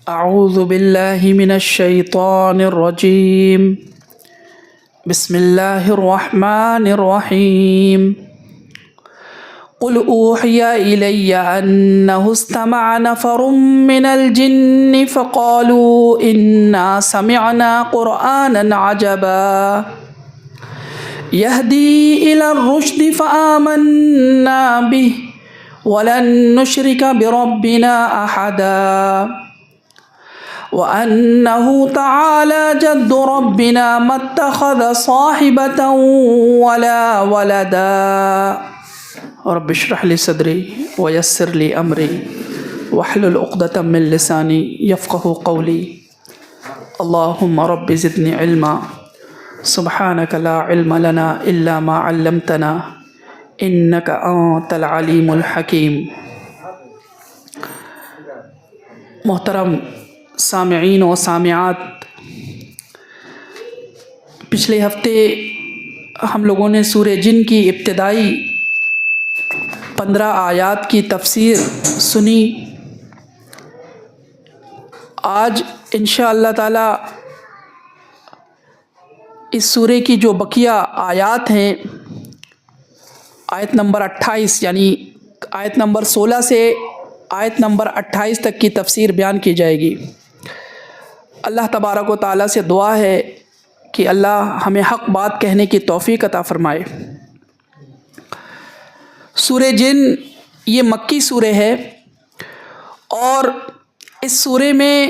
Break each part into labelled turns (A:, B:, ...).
A: اعوذ باللہ من الشیطان الرجیم بسم اللہ الرحمن الرحیم قل اوحی الی انہ استمع نفر من الجن فقالوا انا سمعنا قرآنا عجبا یہدی الی الرشد فآمنا به ولن نشرک بربنا احدا وَأَنَّهُ تَعَالَى جَدُّ رَبِّنَا مَا اتَّخَذَ صَاحِبَةً وَلَا وَلَدًا رب اشرح لي صدري ويسر لي أمري واحلل عقدة من لساني يفقهوا قولي اللهم رب زدني علما سبحانك لا علم لنا إلا ما علمتنا إنك أنت العليم الحكيم. محترم سامعین و سامعات، پچھلے ہفتے ہم لوگوں نے سورہ جن کی ابتدائی 15 آیات کی تفسیر سنی. آج انشاءاللہ تعالی اس سورہ کی جو بقیہ آیات ہیں، آیت نمبر 28 یعنی آیت نمبر 16 سے آیت نمبر 28 تک کی تفسیر بیان کی جائے گی. اللہ تبارک و تعالیٰ سے دعا ہے کہ اللہ ہمیں حق بات کہنے کی توفیق عطا فرمائے. سورہ جن یہ مکی سورہ ہے، اور اس سورہ میں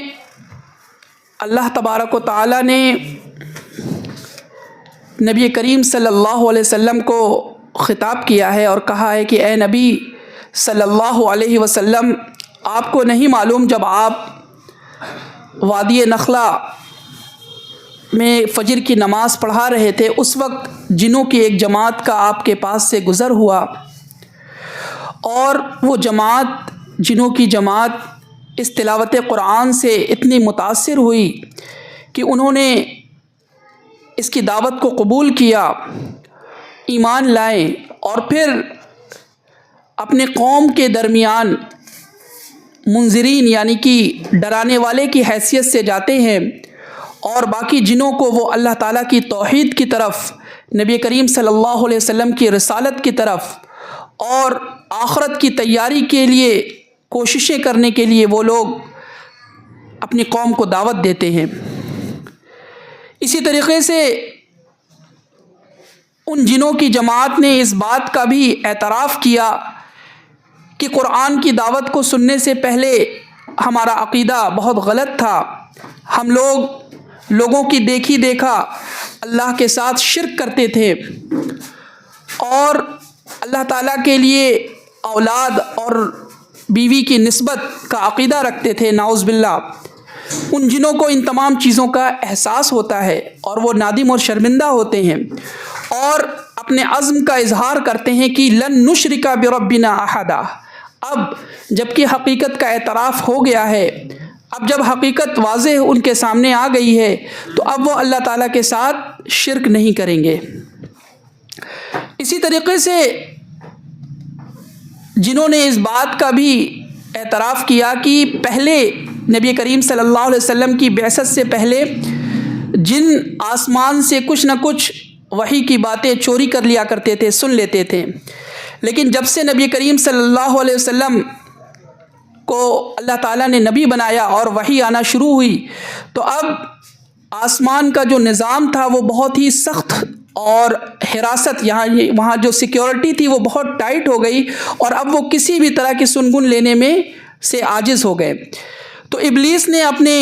A: اللہ تبارک و تعالیٰ نے نبی کریم صلی اللہ علیہ وسلم کو خطاب کیا ہے اور کہا ہے کہ اے نبی صلی اللہ علیہ وسلم، آپ کو نہیں معلوم جب آپ وادی نخلا میں فجر کی نماز پڑھا رہے تھے، اس وقت جنوں کی ایک جماعت کا آپ کے پاس سے گزر ہوا، اور وہ جماعت جنوں کی جماعت اس تلاوت قرآن سے اتنی متاثر ہوئی کہ انہوں نے اس کی دعوت کو قبول کیا، ایمان لائے، اور پھر اپنے قوم کے درمیان منذرین یعنی کہ ڈرانے والے کی حیثیت سے جاتے ہیں، اور باقی جنوں کو وہ اللہ تعالیٰ کی توحید کی طرف، نبی کریم صلی اللہ علیہ وسلم کی رسالت کی طرف اور آخرت کی تیاری کے لیے کوششیں کرنے کے لیے وہ لوگ اپنی قوم کو دعوت دیتے ہیں. اسی طریقے سے ان جنوں کی جماعت نے اس بات کا بھی اعتراف کیا کہ قرآن کی دعوت کو سننے سے پہلے ہمارا عقیدہ بہت غلط تھا، ہم لوگوں کی دیکھی دیکھا اللہ کے ساتھ شرک کرتے تھے، اور اللہ تعالیٰ کے لیے اولاد اور بیوی کی نسبت کا عقیدہ رکھتے تھے، نعوذ باللہ. ان جنوں کو ان تمام چیزوں کا احساس ہوتا ہے اور وہ نادم اور شرمندہ ہوتے ہیں، اور اپنے عزم کا اظہار کرتے ہیں کہ لن نشرک بربنا احدا. اب جب کہ حقیقت کا اعتراف ہو گیا ہے، اب جب حقیقت واضح ان کے سامنے آ گئی ہے، تو اب وہ اللہ تعالیٰ کے ساتھ شرک نہیں کریں گے. اسی طریقے سے جنہوں نے اس بات کا بھی اعتراف کیا کہ پہلے نبی کریم صلی اللہ علیہ وسلم کی بعثت سے پہلے جن آسمان سے کچھ نہ کچھ وحی کی باتیں چوری کر لیا کرتے تھے، سن لیتے تھے، لیکن جب سے نبی کریم صلی اللہ علیہ وسلم کو اللہ تعالیٰ نے نبی بنایا اور وحی آنا شروع ہوئی، تو اب آسمان کا جو نظام تھا وہ بہت ہی سخت، اور حراست وہاں جو سیکیورٹی تھی وہ بہت ٹائٹ ہو گئی، اور اب وہ کسی بھی طرح کی سنگن لینے میں سے عاجز ہو گئے. تو ابلیس نے اپنے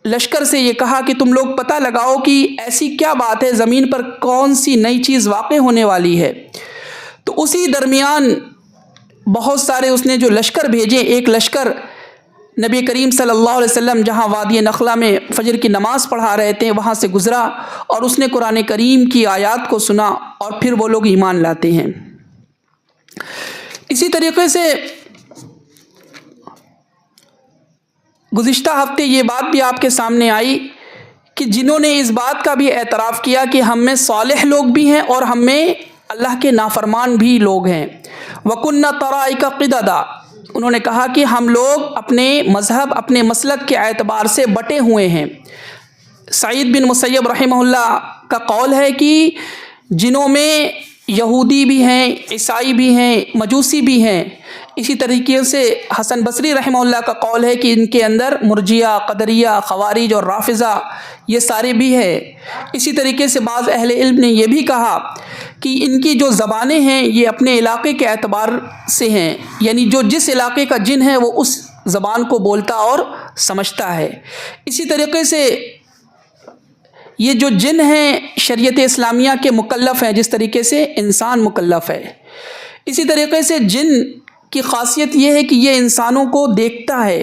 A: لشکر سے یہ کہا کہ تم لوگ پتہ لگاؤ کہ ایسی کیا بات ہے، زمین پر کون سی نئی چیز واقع ہونے والی ہے. تو اسی درمیان بہت سارے اس نے جو لشکر بھیجے، ایک لشکر نبی کریم صلی اللہ علیہ وسلم جہاں وادی نخلا میں فجر کی نماز پڑھا رہے تھے وہاں سے گزرا، اور اس نے قرآن کریم کی آیات کو سنا، اور پھر وہ لوگ ایمان لاتے ہیں. اسی طریقے سے گزشتہ ہفتے یہ بات بھی آپ کے سامنے آئی کہ جنہوں نے اس بات کا بھی اعتراف کیا کہ ہم میں صالح لوگ بھی ہیں اور ہم میں اللہ کے نافرمان بھی لوگ ہیں. وَكُنَّا طَرَائِقَ قِدَدًا، انہوں نے کہا کہ ہم لوگ اپنے مذہب اپنے مسلک کے اعتبار سے بٹے ہوئے ہیں۔ سعید بن مسیب رحمہ اللہ کا قول ہے کہ جنوں میں یہودی بھی ہیں، عیسائی بھی ہیں، مجوسی بھی ہیں۔ اسی طریقے سے حسن بصری رحمہ اللہ کا قول ہے کہ ان کے اندر مرجیہ، قدریہ، خوارج اور رافضہ یہ سارے بھی ہیں۔ اسی طریقے سے بعض اہل علم نے یہ بھی کہا کہ ان کی جو زبانیں ہیں یہ اپنے علاقے کے اعتبار سے ہیں، یعنی جو جس علاقے کا جن ہے وہ اس زبان کو بولتا اور سمجھتا ہے۔ اسی طریقے سے یہ جو جن ہیں شریعت اسلامیہ کے مکلف ہیں جس طریقے سے انسان مکلف ہے۔ اسی طریقے سے جن کی خاصیت یہ ہے کہ یہ انسانوں کو دیکھتا ہے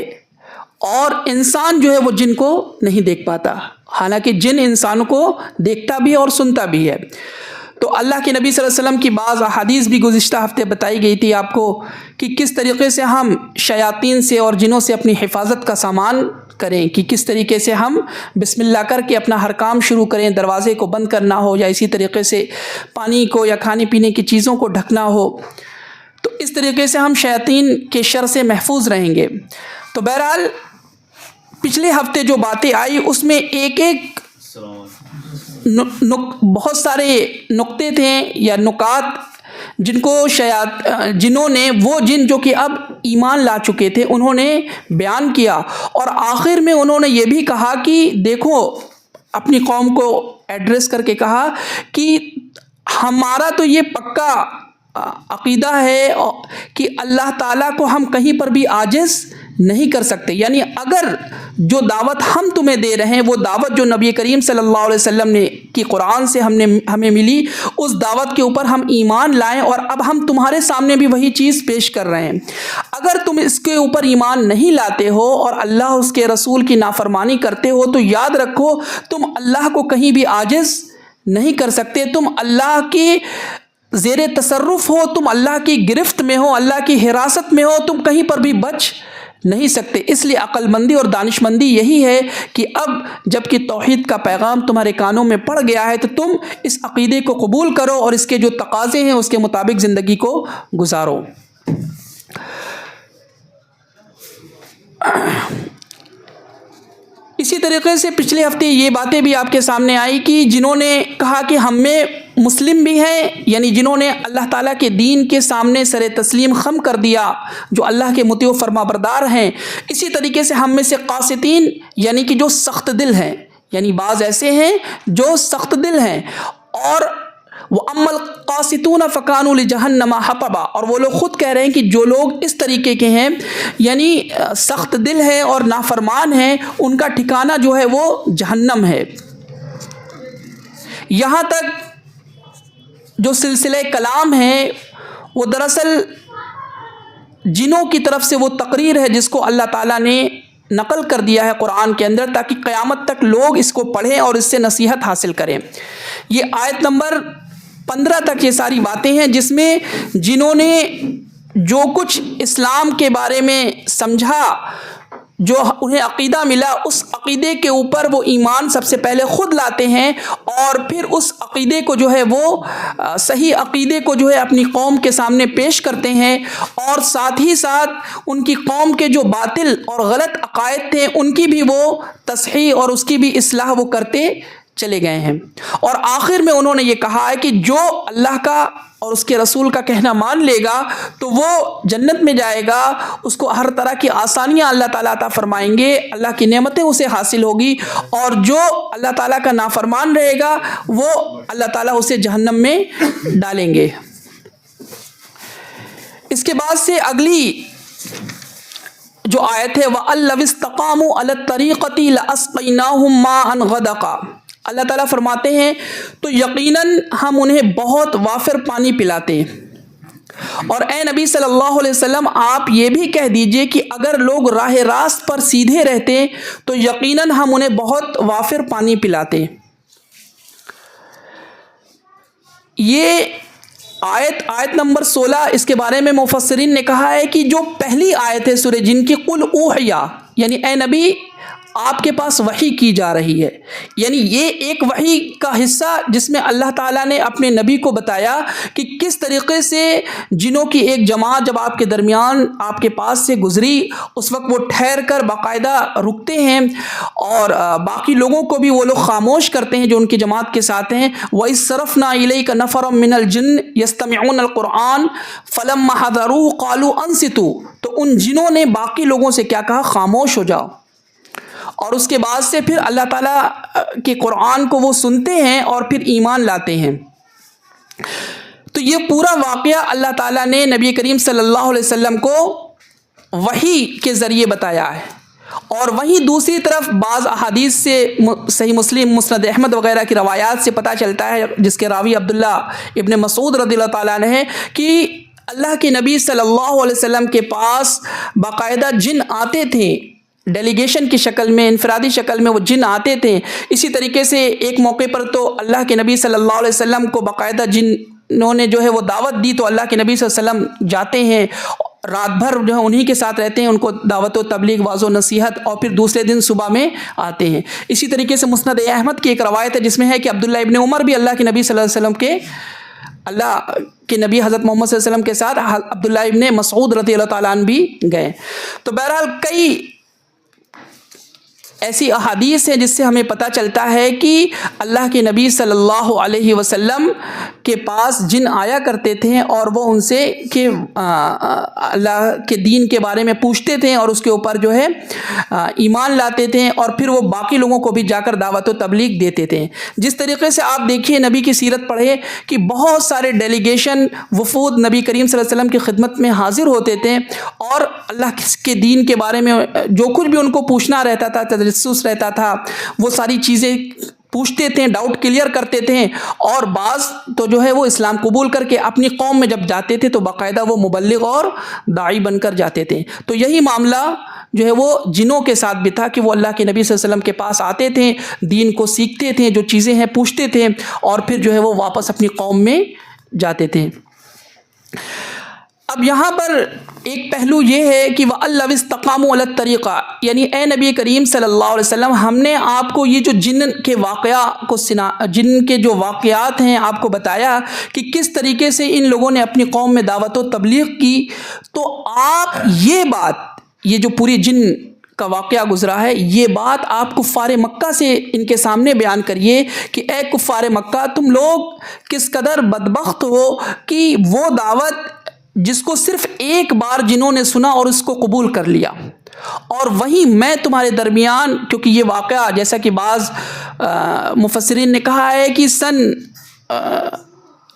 A: اور انسان جو ہے وہ جن کو نہیں دیکھ پاتا، حالانکہ جن انسان کو دیکھتا بھی ہے اور سنتا بھی ہے۔ تو اللہ کے نبی صلی اللہ علیہ وسلم کی بعض احادیث بھی گزشتہ ہفتے بتائی گئی تھی آپ کو کہ کس طریقے سے ہم شیاطین سے اور جنوں سے اپنی حفاظت کا سامان کریں، کہ کس طریقے سے ہم بسم اللہ کر کے اپنا ہر کام شروع کریں، دروازے کو بند کرنا ہو یا اسی طریقے سے پانی کو یا کھانے پینے کی چیزوں کو ڈھکنا ہو، تو اس طریقے سے ہم شیاطین کے شر سے محفوظ رہیں گے۔ تو بہرحال پچھلے ہفتے جو باتیں آئی اس میں ایک بہت سارے نقطے تھے یا نکات جن کو جنہوں نے وہ جن جو کہ اب ایمان لا چکے تھے انہوں نے بیان کیا، اور آخر میں انہوں نے یہ بھی کہا کہ دیکھو، اپنی قوم کو ایڈریس کر کے کہا کہ ہمارا تو یہ پکا عقیدہ ہے کہ اللہ تعالیٰ کو ہم کہیں پر بھی عاجز نہیں کر سکتے، یعنی اگر جو دعوت ہم تمہیں دے رہے ہیں وہ دعوت جو نبی کریم صلی اللہ علیہ وسلم نے کی قرآن سے ہمیں ملی، اس دعوت کے اوپر ہم ایمان لائیں اور اب ہم تمہارے سامنے بھی وہی چیز پیش کر رہے ہیں۔ اگر تم اس کے اوپر ایمان نہیں لاتے ہو اور اللہ اس کے رسول کی نافرمانی کرتے ہو تو یاد رکھو تم اللہ کو کہیں بھی عاجز نہیں کر سکتے، تم اللہ کی زیر تصرف ہو، تم اللہ کی گرفت میں ہو، اللہ کی حراست میں ہو، تم کہیں پر بھی بچ نہیں سکتے۔ اس لیے عقل مندی اور دانش مندی یہی ہے کہ اب جب کہ توحید کا پیغام تمہارے کانوں میں پڑ گیا ہے تو تم اس عقیدے کو قبول کرو اور اس کے جو تقاضے ہیں اس کے مطابق زندگی کو گزارو۔ اسی طریقے سے پچھلے ہفتے یہ باتیں بھی آپ کے سامنے آئی کہ جنہوں نے کہا کہ ہم میں مسلم بھی ہیں، یعنی جنہوں نے اللہ تعالیٰ کے دین کے سامنے سر تسلیم خم کر دیا، جو اللہ کے مطیع و فرما بردار ہیں۔ اسی طریقے سے ہم میں سے قاسطین، یعنی کہ جو سخت دل ہیں، یعنی بعض ایسے ہیں جو سخت دل ہیں، اور وَأَمَّا الْقَاسِطُونَ فَكَانُوا لِجَهَنَّمَ حَطَبًا، اور وہ لوگ خود کہہ رہے ہیں کہ جو لوگ اس طریقے کے ہیں، یعنی سخت دل ہے اور نافرمان ہیں، ان کا ٹھکانہ جو ہے وہ جہنم ہے۔ یہاں تک جو سلسلہ کلام ہے وہ دراصل جنوں کی طرف سے وہ تقریر ہے جس کو اللہ تعالیٰ نے نقل کر دیا ہے قرآن کے اندر، تاکہ قیامت تک لوگ اس کو پڑھیں اور اس سے نصیحت حاصل کریں۔ یہ آیت نمبر 15 تک یہ ساری باتیں ہیں جس میں جنہوں نے جو کچھ اسلام کے بارے میں سمجھا، جو انہیں عقیدہ ملا، اس عقیدے کے اوپر وہ ایمان سب سے پہلے خود لاتے ہیں اور پھر اس عقیدے کو جو ہے وہ صحیح عقیدے کو جو ہے اپنی قوم کے سامنے پیش کرتے ہیں، اور ساتھ ہی ساتھ ان کی قوم کے جو باطل اور غلط عقائد تھے ان کی بھی وہ تصحیح اور اس کی بھی اصلاح وہ کرتے چلے گئے ہیں۔ اور آخر میں انہوں نے یہ کہا ہے کہ جو اللہ کا اور اس کے رسول کا کہنا مان لے گا تو وہ جنت میں جائے گا، اس کو ہر طرح کی آسانیاں اللہ تعالیٰ عطا فرمائیں گے، اللہ کی نعمتیں اسے حاصل ہوگی، اور جو اللہ تعالیٰ کا نافرمان رہے گا وہ اللہ تعالیٰ اسے جہنم میں ڈالیں گے۔ اس کے بعد سے اگلی جو آیت ہے وَأَن لَّوِ اسْتَقَامُوا عَلَى الطَّرِيقَةِ لَأَسْقَيْنَاهُم مَّاءً غَدَقًا، اللہ تعالیٰ فرماتے ہیں تو یقیناً ہم انہیں بہت وافر پانی پلاتے ہیں۔ اور اے نبی صلی اللہ علیہ وسلم آپ یہ بھی کہہ دیجئے کہ اگر لوگ راہ راست پر سیدھے رہتے تو یقیناً ہم انہیں بہت وافر پانی پلاتے۔ یہ آیت نمبر 16، اس کے بارے میں مفسرین نے کہا ہے کہ جو پہلی آیت ہے سورہ جن کی قل اوحیا، یعنی اے نبی آپ کے پاس وحی کی جا رہی ہے. یعنی یہ ایک وحی کا حصہ جس میں اللہ تعالیٰ نے اپنے نبی کو بتایا کہ کس طریقے سے جنوں کی ایک جماعت جب آپ کے درمیان آپ کے پاس سے گزری اس وقت وہ ٹھہر کر باقاعدہ رکتے ہیں اور باقی لوگوں کو بھی وہ لوگ خاموش کرتے ہیں جو ان کی جماعت کے ساتھ ہیں. وَإِذْ صَرَفْنَا إِلَيْكَ نَفَرًا مِّنَ الْجِنِّ يَسْتَمِعُونَ الْقُرْآنَ فَلَمَّا حَضَرُوهُ قَالُوا أَنصِتُوا. تو ان جنوں نے باقی لوگوں سے کیا کہا؟ خاموش ہو جاؤ. اور اس کے بعد سے پھر اللہ تعالیٰ کے قرآن کو وہ سنتے ہیں اور پھر ایمان لاتے ہیں. تو یہ پورا واقعہ اللہ تعالیٰ نے نبی کریم صلی اللہ علیہ وسلم کو وحی کے ذریعے بتایا ہے. اور وہیں دوسری طرف بعض احادیث سے صحیح مسلم، مسند احمد وغیرہ کی روایات سے پتہ چلتا ہے جس کے راوی عبداللہ ابن مسعود رضی اللہ تعالیٰ عنہ ہے کہ اللہ کے نبی صلی اللہ علیہ وسلم کے پاس باقاعدہ جن آتے تھے، ڈیلیگیشن کی شکل میں، انفرادی شکل میں وہ جن آتے تھے. اسی طریقے سے ایک موقع پر تو اللہ کے نبی صلی اللہ علیہ وسلم کو باقاعدہ جنہوں نے جو ہے وہ دعوت دی تو اللہ کے نبی صلی اللہ علیہ وسلم جاتے ہیں، رات بھر جو ہے انہی کے ساتھ رہتے ہیں، ان کو دعوت و تبلیغ، واعظ و نصیحت، اور پھر دوسرے دن صبح میں آتے ہیں. اسی طریقے سے مسند احمد کی ایک روایت ہے جس میں ہے کہ عبداللہ ابن عمر بھی اللہ کے نبی صلی اللہ علیہ وسلم کے نبی حضرت محمد صلی اللہ علیہ وسلم کے ساتھ عبداللہ ابن مسعود رضی اللہ تعالیٰ عنہ بھی گئے. تو بہرحال کئی ایسی احادیث ہیں جس سے ہمیں پتہ چلتا ہے کہ اللہ کے نبی صلی اللہ علیہ وسلم کے پاس جن آیا کرتے تھے اور وہ ان سے کہ اللہ کے دین کے بارے میں پوچھتے تھے اور اس کے اوپر جو ہے ایمان لاتے تھے اور پھر وہ باقی لوگوں کو بھی جا کر دعوت و تبلیغ دیتے تھے. جس طریقے سے آپ دیکھیے نبی کی سیرت پڑھے کہ بہت سارے ڈیلیگیشن وفود نبی کریم صلی اللہ علیہ وسلم کی خدمت میں حاضر ہوتے تھے اور اللہ کے دین کے بارے میں جو کچھ بھی ان کو پوچھنا رہتا تھا، تجسس رہتا تھا، وہ ساری چیزیں پوچھتے تھے، ڈاؤٹ کلیئر کرتے تھے. اور بعض تو جو ہے وہ اسلام قبول کر کے اپنی قوم میں جب جاتے تھے تو باقاعدہ وہ مبلغ اور داعی بن کر جاتے تھے. تو یہی معاملہ جو ہے وہ جنوں کے ساتھ بھی تھا کہ وہ اللہ کے نبی صلی اللہ علیہ وسلم کے پاس آتے تھے، دین کو سیکھتے تھے، جو چیزیں ہیں پوچھتے تھے اور پھر جو ہے وہ واپس اپنی قوم میں جاتے تھے. اب یہاں پر ایک پہلو یہ ہے کہ وَأَلَّوِ اسْتَقَامُوا عَلَى الطَّرِيقَةِ، یعنی اے نبی کریم صلی اللہ علیہ وسلم، ہم نے آپ کو یہ جو جن کے جن کے جو واقعات ہیں آپ کو بتایا کہ کس طریقے سے ان لوگوں نے اپنی قوم میں دعوت و تبلیغ کی، تو آپ یہ جو پوری جن کا واقعہ گزرا ہے یہ بات آپ کفار مکہ سے ان کے سامنے بیان کریے کہ اے کفار مکہ، تم لوگ کس قدر بدبخت ہو کہ وہ دعوت جس کو صرف ایک بار جنہوں نے سنا اور اس کو قبول کر لیا، اور وہیں میں تمہارے درمیان، کیونکہ یہ واقعہ جیسا کہ بعض مفسرین نے کہا ہے کہ سن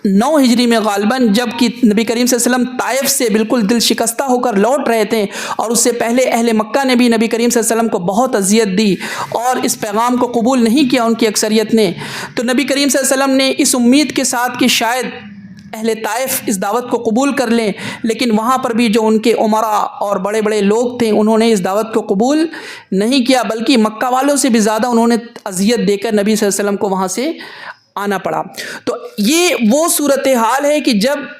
A: 9 ہجری میں غالباً جب کہ نبی کریم صلی اللہ علیہ وسلم طائف سے بالکل دل شکستہ ہو کر لوٹ رہے تھے اور اس سے پہلے اہل مکہ نے بھی نبی کریم صلی اللہ علیہ وسلم کو بہت اذیت دی اور اس پیغام کو قبول نہیں کیا ان کی اکثریت نے. تو نبی کریم صلی اللہ علیہ وسلم نے اس امید کے ساتھ کہ شاید اہل طائف اس دعوت کو قبول کر لیں، لیکن وہاں پر بھی جو ان کے عمراء اور بڑے بڑے لوگ تھے انہوں نے اس دعوت کو قبول نہیں کیا، بلکہ مکہ والوں سے بھی زیادہ انہوں نے اذیت دے کر نبی صلی اللہ علیہ وسلم کو وہاں سے آنا پڑا. تو یہ وہ صورتحال ہے کہ جب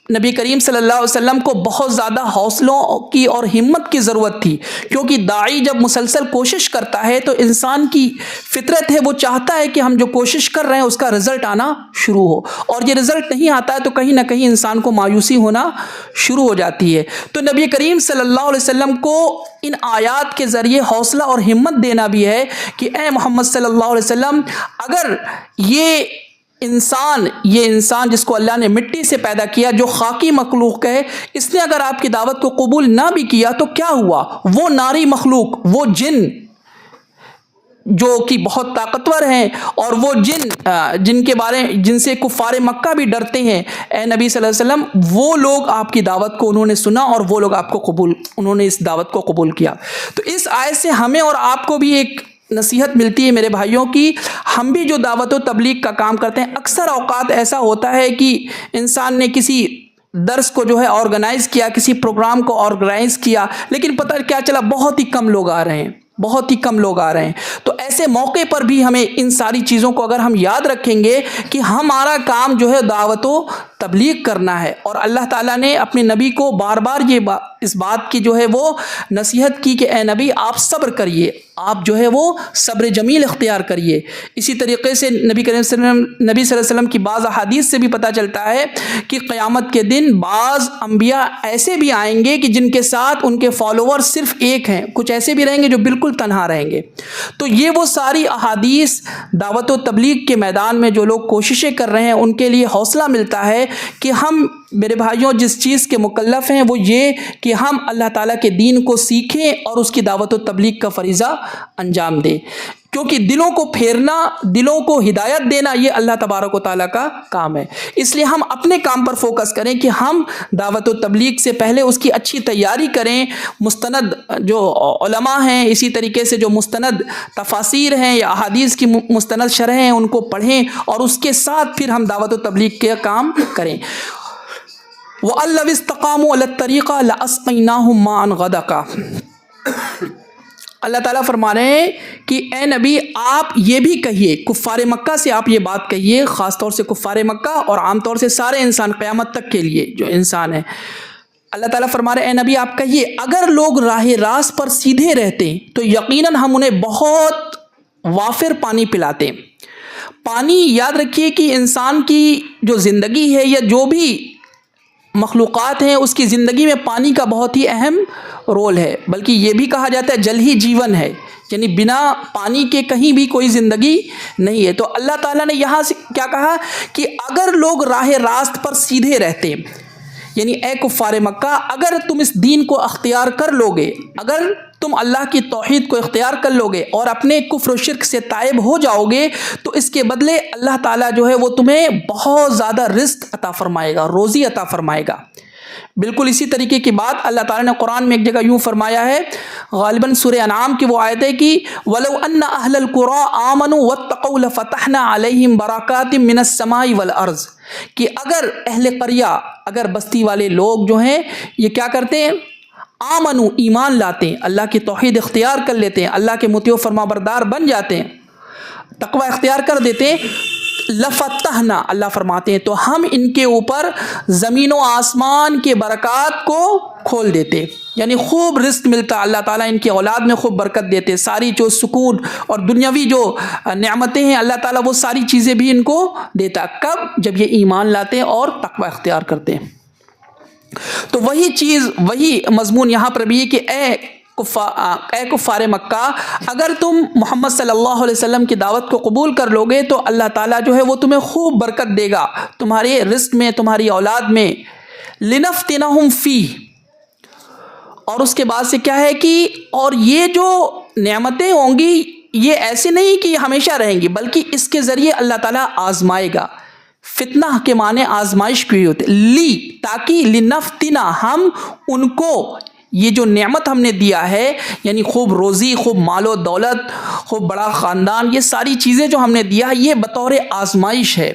A: نبی کریم صلی اللہ علیہ وسلم کو بہت زیادہ حوصلوں کی اور ہمت کی ضرورت تھی، کیونکہ داعی جب مسلسل کوشش کرتا ہے تو انسان کی فطرت ہے، وہ چاہتا ہے کہ ہم جو کوشش کر رہے ہیں اس کا رزلٹ آنا شروع ہو، اور یہ رزلٹ نہیں آتا ہے تو کہیں نہ کہیں انسان کو مایوسی ہونا شروع ہو جاتی ہے. تو نبی کریم صلی اللہ علیہ وسلم کو ان آیات کے ذریعے حوصلہ اور ہمت دینا بھی ہے کہ اے محمد صلی اللہ علیہ وسلم، اگر یہ انسان جس کو اللہ نے مٹی سے پیدا کیا، جو خاکی مخلوق ہے، اس نے اگر آپ کی دعوت کو قبول نہ بھی کیا تو کیا ہوا؟ وہ ناری مخلوق، وہ جن جو کہ بہت طاقتور ہیں اور وہ جن سے کفار مکہ بھی ڈرتے ہیں، اے نبی صلی اللہ علیہ وسلم، وہ لوگ آپ کی دعوت کو انہوں نے سنا اور وہ لوگ انہوں نے اس دعوت کو قبول کیا. تو اس آیت سے ہمیں اور آپ کو بھی ایک نصیحت ملتی ہے میرے بھائیوں کی. ہم بھی جو دعوت و تبلیغ کا کام کرتے ہیں، اکثر اوقات ایسا ہوتا ہے کہ انسان نے کسی درس کو جو ہے آرگنائز کیا، کسی پروگرام کو آرگنائز کیا، لیکن پتہ کیا چلا بہت ہی کم لوگ آ رہے ہیں. تو ایسے موقع پر بھی ہمیں ان ساری چیزوں کو اگر ہم یاد رکھیں گے کہ ہمارا کام جو ہے دعوت و تبلیغ کرنا ہے، اور اللہ تعالیٰ نے اپنے نبی کو بار بار اس بات کی جو ہے وہ نصیحت کی کہ اے نبی آپ صبر کریے، آپ جو ہے وہ صبر جمیل اختیار کریے۔ اسی طریقے سے نبی صلی اللہ علیہ وسلم کی بعض احادیث سے بھی پتہ چلتا ہے کہ قیامت کے دن بعض انبیاء ایسے بھی آئیں گے کہ جن کے ساتھ ان کے فالوور صرف ایک ہیں، کچھ ایسے بھی رہیں گے جو بالکل تنہا رہیں گے۔ تو یہ وہ ساری احادیث دعوت و تبلیغ کے میدان میں جو لوگ کوششیں کر رہے ہیں ان کے لیے حوصلہ ملتا ہے کہ ہم میرے بھائیوں جس چیز کے مکلف ہیں وہ یہ کہ ہم اللہ تعالیٰ کے دین کو سیکھیں اور اس کی دعوت و تبلیغ کا فریضہ انجام دیں، کیونکہ دلوں کو پھیرنا، دلوں کو ہدایت دینا یہ اللہ تبارک و تعالیٰ کا کام ہے۔ اس لیے ہم اپنے کام پر فوکس کریں کہ ہم دعوت و تبلیغ سے پہلے اس کی اچھی تیاری کریں، مستند جو علماء ہیں، اسی طریقے سے جو مستند تفاسیر ہیں یا احادیث کی مستند شرح ہیں ان کو پڑھیں، اور اس کے ساتھ پھر ہم دعوت و تبلیغ کے کام کریں۔ وَأَن لَّوِ اسْتَقَامُوا عَلَى الطَّرِيقَةِ لَأَسْقَيْنَاهُم مَّاءً غَدَقًا۔ اللہ تعالیٰ فرما رہے ہیں کہ اے نبی آپ یہ بھی کہیے، کفار مکہ سے آپ یہ بات کہیے، خاص طور سے کفار مکہ اور عام طور سے سارے انسان قیامت تک کے لیے جو انسان ہے، اللہ تعالیٰ فرما رہے ہیں اے نبی آپ کہیے اگر لوگ راہ راست پر سیدھے رہتے تو یقیناً ہم انہیں بہت وافر پانی پلاتے۔ پانی یاد رکھیے کہ انسان کی جو زندگی ہے یا جو بھی مخلوقات ہیں اس کی زندگی میں پانی کا بہت ہی اہم رول ہے، بلکہ یہ بھی کہا جاتا ہے جل ہی جیون ہے، یعنی بنا پانی کے کہیں بھی کوئی زندگی نہیں ہے۔ تو اللہ تعالیٰ نے یہاں سے کیا کہا کہ اگر لوگ راہ راست پر سیدھے رہتے، یعنی اے کفار مکہ اگر تم اس دین کو اختیار کر لو گے، اگر تم اللہ کی توحید کو اختیار کر لو گے اور اپنے کفر و شرک سے تائب ہو جاؤ گے تو اس کے بدلے اللہ تعالیٰ جو ہے وہ تمہیں بہت زیادہ رزق عطا فرمائے گا، روزی عطا فرمائے گا۔ بالکل اسی طریقے کی بات اللہ تعالیٰ نے قرآن میں ایک جگہ یوں فرمایا ہے، غالباً سورہ انعام کی وہ آیت ہے کہ وَلَوْ أَنَّ أَهْلَ الْقُرَىٰ آمَنُوا وَاتَّقَوْا لَفَتَحْنَا عَلَيْهِمْ بَرَكَاتٍ مِّنَ السَّمَاءِ وَالْأَرْضِ، کہ اگر اہل قریہ، اگر بستی والے لوگ جو ہیں یہ کیا کرتے ہیں، آمنو ایمان لاتے ہیں، اللہ کی توحید اختیار کر لیتے ہیں، اللہ کے مطیع و فرما بردار بن جاتے ہیں، تقوی اختیار کر دیتے ہیں، لفتحنا اللہ فرماتے ہیں تو ہم ان کے اوپر زمین و آسمان کے برکات کو کھول دیتے، یعنی خوب رزق ملتا، اللہ تعالیٰ ان کی اولاد میں خوب برکت دیتے، ساری جو سکون اور دنیاوی جو نعمتیں ہیں اللہ تعالیٰ وہ ساری چیزیں بھی ان کو دیتا۔ کب؟ جب یہ ایمان لاتے ہیں اور تقوی اختیار کرتے ہیں۔ تو وہی چیز، وہی مضمون یہاں پر بھی ہے کہ اے کفار مکہ اگر تم محمد صلی اللہ علیہ وسلم کی دعوت کو قبول کر لو گے تو اللہ تعالیٰ جو ہے وہ تمہیں خوب برکت دے گا تمہارے رزق میں، تمہاری اولاد میں، لنفتنہم فیہ، اور اس کے بعد سے کیا ہے کہ اور یہ جو نعمتیں ہوں گی یہ ایسے نہیں کہ ہمیشہ رہیں گی، بلکہ اس کے ذریعے اللہ تعالیٰ آزمائے گا۔ فتنہ کے معنی آزمائش کی ہوتے، لی تاکہ لنفتنا ہم ان کو یہ جو نعمت ہم نے دیا ہے، یعنی خوب روزی، خوب مال و دولت، خوب بڑا خاندان، یہ ساری چیزیں جو ہم نے دیا ہے یہ بطور آزمائش ہے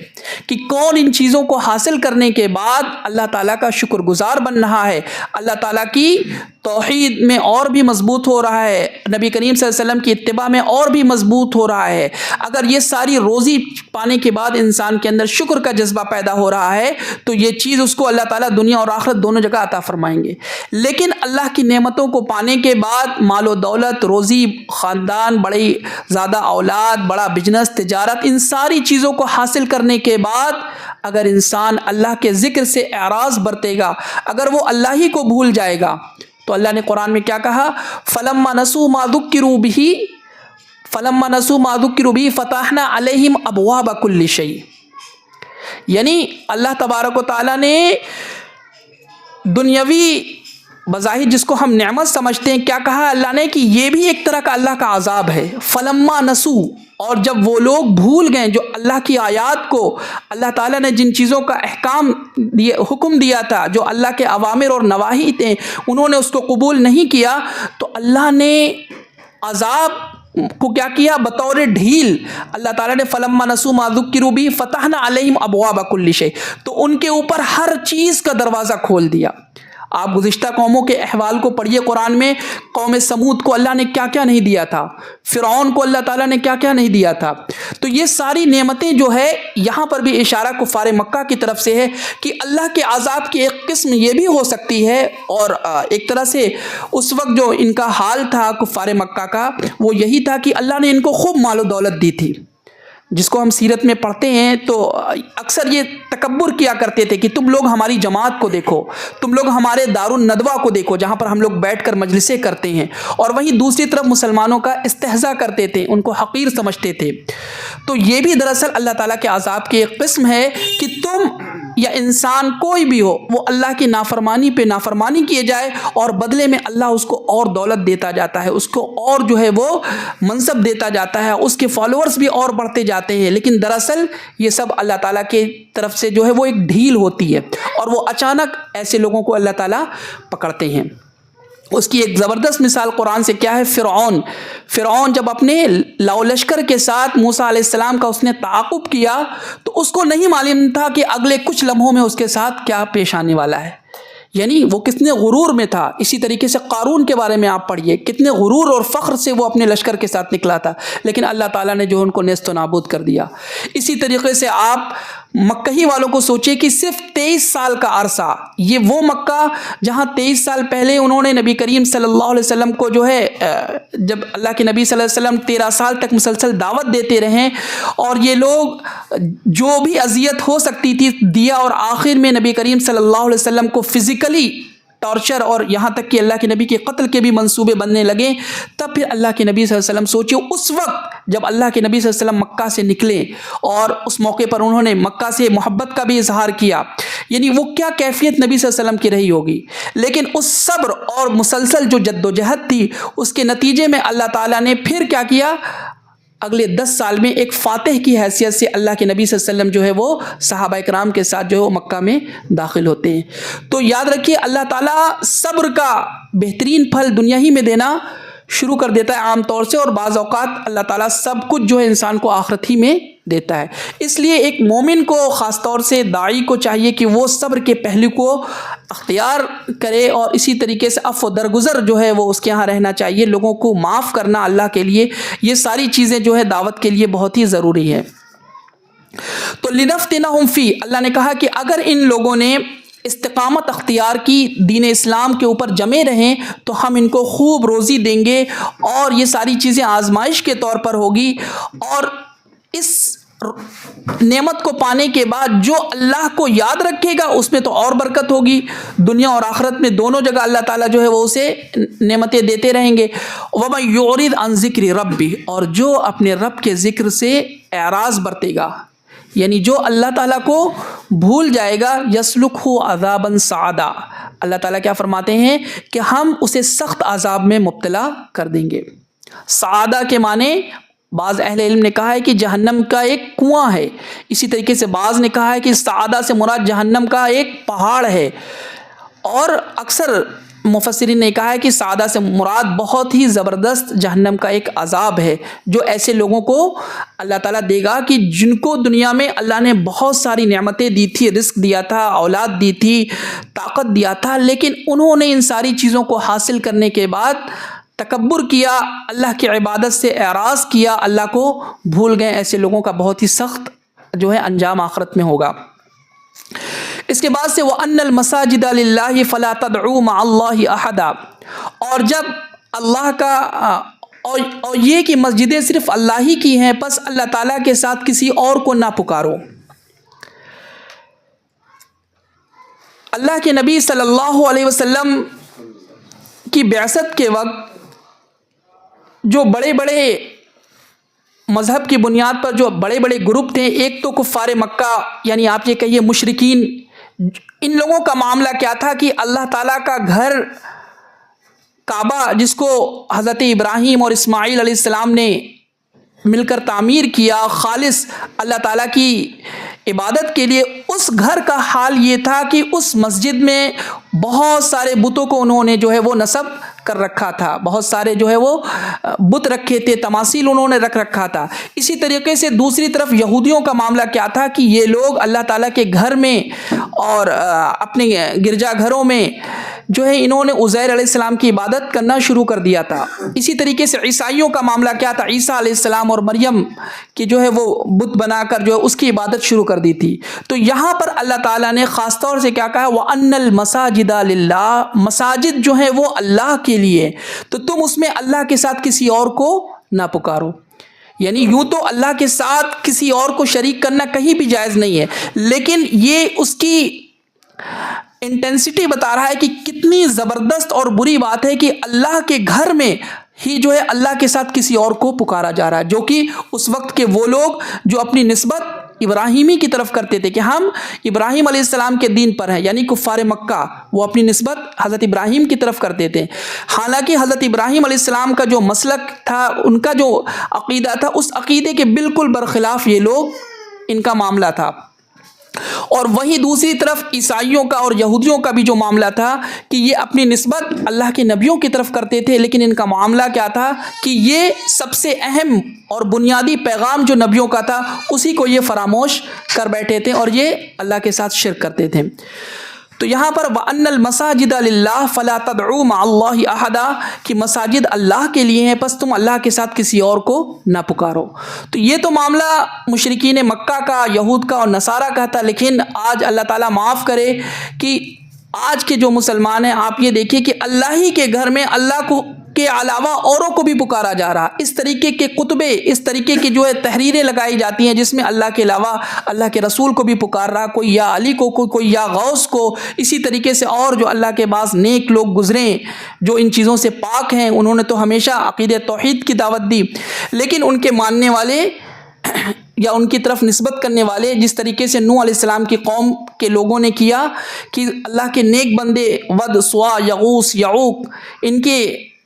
A: کہ کون ان چیزوں کو حاصل کرنے کے بعد اللہ تعالیٰ کا شکر گزار بن رہا ہے، اللہ تعالیٰ کی توحید میں اور بھی مضبوط ہو رہا ہے، نبی کریم صلی اللہ علیہ وسلم کی اتباع میں اور بھی مضبوط ہو رہا ہے۔ اگر یہ ساری روزی پانے کے بعد انسان کے اندر شکر کا جذبہ پیدا ہو رہا ہے تو یہ چیز اس کو اللہ تعالیٰ دنیا اور آخرت دونوں جگہ عطا فرمائیں گے۔ لیکن اللہ کی نعمتوں کو پانے کے بعد مال و دولت، روزی، خاندان، بڑی زیادہ اولاد، بڑا بزنس، تجارت، ان ساری چیزوں کو حاصل کرنے کے بعد اگر انسان اللہ کے ذکر سے اعراض برتے گا، اگر وہ اللہ ہی کو بھول جائے گا تو اللہ نے قرآن میں کیا کہا، فَلَمَّا نَسُوا مَا ذُكِّرُوا بِهِ فَتَحْنَا عَلَيْهِمْ أَبْوَابَ كُلِّ شَيْءٍ، یعنی اللہ تبارک و تعالیٰ نے دنیاوی بظاہر جس کو ہم نعمت سمجھتے ہیں، کیا کہا اللہ نے کہ یہ بھی ایک طرح کا اللہ کا عذاب ہے۔ فَلَمَّا نَسُوا، اور جب وہ لوگ بھول گئے جو اللہ کی آیات کو، اللہ تعالیٰ نے جن چیزوں کا احکام حکم دیا تھا، جو اللہ کے اوامر اور نواہی تھے، انہوں نے اس کو قبول نہیں کیا تو اللہ نے عذاب کو کیا کیا، بطور ڈھیل اللہ تعالیٰ نے فَلَمَّا نَسُوا مَا ذُكِّرُوا بِهِ فَتَحْنَا عَلَيْهِمْ أَبْوَابَ كُلِّ شَيْءٍ، تو ان کے اوپر ہر چیز کا دروازہ کھول دیا۔ آپ گزشتہ قوموں کے احوال کو پڑھیے قرآن میں، قوم سمود کو اللہ نے کیا کیا نہیں دیا تھا، فرعون کو اللہ تعالیٰ نے کیا کیا نہیں دیا تھا۔ تو یہ ساری نعمتیں جو ہے یہاں پر بھی اشارہ کفار مکہ کی طرف سے ہے کہ اللہ کے عذاب کی ایک قسم یہ بھی ہو سکتی ہے، اور ایک طرح سے اس وقت جو ان کا حال تھا کفار مکہ کا وہ یہی تھا کہ اللہ نے ان کو خوب مال و دولت دی تھی، جس کو ہم سیرت میں پڑھتے ہیں تو اکثر یہ تکبر کیا کرتے تھے کہ تم لوگ ہماری جماعت کو دیکھو، تم لوگ ہمارے دار الندوہ کو دیکھو جہاں پر ہم لوگ بیٹھ کر مجلسیں کرتے ہیں، اور وہیں دوسری طرف مسلمانوں کا استہزاء کرتے تھے، ان کو حقیر سمجھتے تھے۔ تو یہ بھی دراصل اللہ تعالیٰ کے عذاب کی ایک قسم ہے کہ تم یا انسان کوئی بھی ہو وہ اللہ کی نافرمانی پہ نافرمانی کیے جائے، اور بدلے میں اللہ اس کو اور دولت دیتا جاتا ہے، اس کو اور جو ہے وہ منصب دیتا جاتا ہے، اس کے فالوورز بھی اور بڑھتے جاتے ہیں، لیکن دراصل یہ سب اللہ تعالیٰ کی طرف سے جو ہے وہ ایک ڈھیل ہوتی ہے، اور وہ اچانک ایسے لوگوں کو اللہ تعالیٰ پکڑتے ہیں۔ اس کی ایک زبردست مثال قرآن سے کیا ہے، فرعون جب اپنے لاؤ لشکر کے ساتھ موسیٰ علیہ السلام کا اس نے تعاقب کیا تو اس کو نہیں معلوم تھا کہ اگلے کچھ لمحوں میں اس کے ساتھ کیا پیش آنے والا ہے، یعنی وہ کتنے غرور میں تھا۔ اسی طریقے سے قارون کے بارے میں آپ پڑھیے، کتنے غرور اور فخر سے وہ اپنے لشکر کے ساتھ نکلا تھا، لیکن اللہ تعالیٰ نے جو ان کو نیست و نابود کر دیا۔ اسی طریقے سے آپ مکہ ہی والوں کو سوچئے کہ صرف 23 سال کا عرصہ، یہ وہ مکہ جہاں 23 سال پہلے انہوں نے نبی کریم صلی اللہ علیہ وسلم کو جو ہے، جب اللہ کے نبی صلی اللہ علیہ وسلم 13 سال تک مسلسل دعوت دیتے رہے، اور یہ لوگ جو بھی اذیت ہو سکتی تھی دیا، اور آخر میں نبی کریم صلی اللہ علیہ وسلم کو فزیکلی ٹارچر اور یہاں تک کہ اللہ کے نبی کے قتل کے بھی منصوبے بننے لگے۔ تب پھر اللہ کے نبی صلی اللہ علیہ وسلم سوچے، اس وقت جب اللہ کے نبی صلی اللہ علیہ وسلم مکہ سے نکلے اور اس موقع پر انہوں نے مکہ سے محبت کا بھی اظہار کیا، یعنی وہ کیا کیفیت نبی صلی اللہ علیہ وسلم کی رہی ہوگی۔ لیکن اس صبر اور مسلسل جو جد و جہد تھی، اس کے نتیجے میں اللہ تعالیٰ نے پھر کیا کیا، اگلے 10 سال میں ایک فاتح کی حیثیت سے اللہ کے نبی صلی اللہ علیہ وسلم جو ہے وہ صحابہ کرام کے ساتھ جو ہے وہ مکہ میں داخل ہوتے ہیں۔ تو یاد رکھیے اللہ تعالیٰ صبر کا بہترین پھل دنیا ہی میں دینا شروع کر دیتا ہے عام طور سے، اور بعض اوقات اللہ تعالیٰ سب کچھ جو ہے انسان کو آخرت ہی میں دیتا ہے۔ اس لیے ایک مومن کو، خاص طور سے داعی کو چاہیے کہ وہ صبر کے پہلو کو اختیار کرے، اور اسی طریقے سے عفو درگزر جو ہے وہ اس کے ہاں رہنا چاہیے، لوگوں کو معاف کرنا اللہ کے لیے، یہ ساری چیزیں جو ہے دعوت کے لیے بہت ہی ضروری ہے۔ تو لنفتنہم فی، اللہ نے کہا کہ اگر ان لوگوں نے استقامت اختیار کی، دین اسلام کے اوپر جمے رہیں، تو ہم ان کو خوب روزی دیں گے، اور یہ ساری چیزیں آزمائش کے طور پر ہوگی، اور اس نعمت کو پانے کے بعد جو اللہ کو یاد رکھے گا اس میں تو اور برکت ہوگی، دنیا اور آخرت میں دونوں جگہ اللہ تعالیٰ جو ہے وہ اسے نعمتیں دیتے رہیں گے۔ وَمَن يُعْرِضْ عَن ذِكْرِ رَبِّهِ، اور جو اپنے رب کے ذکر سے اعراض برتے گا، یعنی جو اللہ تعالیٰ کو بھول جائے گا، يَسْلُكْهُ عَذَابًا صَعَدًا، اللہ تعالیٰ کیا فرماتے ہیں کہ ہم اسے سخت عذاب میں مبتلا کر دیں گے۔ سعادہ کے معنی بعض اہل علم نے کہا ہے کہ جہنم کا ایک کنواں ہے، اسی طریقے سے بعض نے کہا ہے کہ سعادہ سے مراد جہنم کا ایک پہاڑ ہے، اور اکثر مفسرین نے کہا ہے کہ سعادہ سے مراد بہت ہی زبردست جہنم کا ایک عذاب ہے، جو ایسے لوگوں کو اللہ تعالیٰ دے گا کہ جن کو دنیا میں اللہ نے بہت ساری نعمتیں دی تھی، رزق دیا تھا، اولاد دی تھی، طاقت دیا تھا، لیکن انہوں نے ان ساری چیزوں کو حاصل کرنے کے بعد تکبر کیا، اللہ کی عبادت سے اعراض کیا، اللہ کو بھول گئے، ایسے لوگوں کا بہت ہی سخت جو ہے انجام آخرت میں ہوگا۔ اس کے بعد سے وَأَنَّ الْمَسَاجِدَ لِلَّهِ فَلَا تَدْعُوا مَعَ اللَّهِ أَحَدًا، اور جب اللہ کا اور یہ کہ مسجدیں صرف اللہ ہی کی ہیں، پس اللہ تعالیٰ کے ساتھ کسی اور کو نہ پکارو۔ اللہ کے نبی صلی اللہ علیہ وسلم کی بعثت کے وقت جو بڑے بڑے مذہب کی بنیاد پر جو بڑے بڑے گروپ تھے، ایک تو کفار مکہ، یعنی آپ یہ کہیے مشرکین، ان لوگوں کا معاملہ کیا تھا کہ اللہ تعالیٰ کا گھر کعبہ، جس کو حضرت ابراہیم اور اسماعیل علیہ السلام نے مل کر تعمیر کیا، خالص اللہ تعالیٰ کی عبادت کے لیے، اس گھر کا حال یہ تھا کہ اس مسجد میں بہت سارے بتوں کو انہوں نے جو ہے وہ نصب کر رکھا تھا، بہت سارے جو ہے وہ بت رکھے تھے، تماثیل انہوں نے رکھ رکھا تھا۔ اسی طریقے سے دوسری طرف یہودیوں کا معاملہ کیا تھا کہ یہ لوگ اللہ تعالیٰ کے گھر میں اور اپنے گرجا گھروں میں جو ہے انہوں نے عزیر علیہ السلام کی عبادت کرنا شروع کر دیا تھا۔ اسی طریقے سے عیسائیوں کا معاملہ کیا تھا، عیسیٰ علیہ السلام اور مریم کی جو ہے وہ بت بنا کر جو ہے اس کی عبادت شروع کر دی تھی۔ تو یہاں پر اللہ تعالیٰ نے خاص طور سے کیا کہا، وَأَنَّ الْمَسَاجِدَ لِلَّهِ، مساجد جو ہے وہ اللہ کے لیے، تو تم اس میں اللہ کے ساتھ کسی اور کو نہ پکارو۔ یعنی یوں تو اللہ کے ساتھ کسی اور کو شریک کرنا کہیں بھی جائز نہیں ہے، لیکن یہ اس کی انٹینسٹی بتا رہا ہے کہ کتنی زبردست اور بری بات ہے کہ اللہ کے گھر میں ہی جو ہے اللہ کے ساتھ کسی اور کو پکارا جا رہا ہے، جو کہ اس وقت کے وہ لوگ جو اپنی نسبت ابراہیمی کی طرف کرتے تھے کہ ہم ابراہیم علیہ السلام کے دین پر ہیں، یعنی کفار مکہ وہ اپنی نسبت حضرت ابراہیم کی طرف کرتے تھے۔ حالانکہ حضرت ابراہیم علیہ السلام کا جو مسلک تھا، ان کا جو عقیدہ تھا، اس عقیدے کے بالکل برخلاف یہ لوگ ان کا معاملہ تھا۔ اور وہیں دوسری طرف عیسائیوں کا اور یہودیوں کا بھی جو معاملہ تھا کہ یہ اپنی نسبت اللہ کے نبیوں کی طرف کرتے تھے، لیکن ان کا معاملہ کیا تھا کہ یہ سب سے اہم اور بنیادی پیغام جو نبیوں کا تھا اسی کو یہ فراموش کر بیٹھے تھے اور یہ اللہ کے ساتھ شرک کرتے تھے۔ تو یہاں پر وَأَنَّ الْمَسَاجِدَ لِلَّهِ فَلَا تَدْعُوا مَعَ اللَّهِ أَحَدًا کہ مساجد اللہ کے لیے ہیں، پس تم اللہ کے ساتھ کسی اور کو نہ پکارو۔ تو یہ تو معاملہ مشرکین مکہ کا، یہود کا اور نصارہ کا تھا، لیکن آج اللہ تعالیٰ معاف کرے کہ آج کے جو مسلمان ہیں، آپ یہ دیکھیے کہ اللہ ہی کے گھر میں اللہ کو کے علاوہ اوروں کو بھی پکارا جا رہا۔ اس طریقے کے کتبے، اس طریقے کی جو ہے تحریریں لگائی جاتی ہیں جس میں اللہ کے علاوہ اللہ کے رسول کو بھی پکار رہا، کوئی یا علی کو، کوئی یا غوث کو، اسی طریقے سے اور جو اللہ کے بعض نیک لوگ گزرے جو ان چیزوں سے پاک ہیں، انہوں نے تو ہمیشہ عقیدہ توحید کی دعوت دی، لیکن ان کے ماننے والے یا ان کی طرف نسبت کرنے والے جس طریقے سے نوح علیہ السلام کی قوم کے لوگوں نے کیا کہ اللہ کے نیک بندے ود، سوا، یغوث، یعوق، ان کے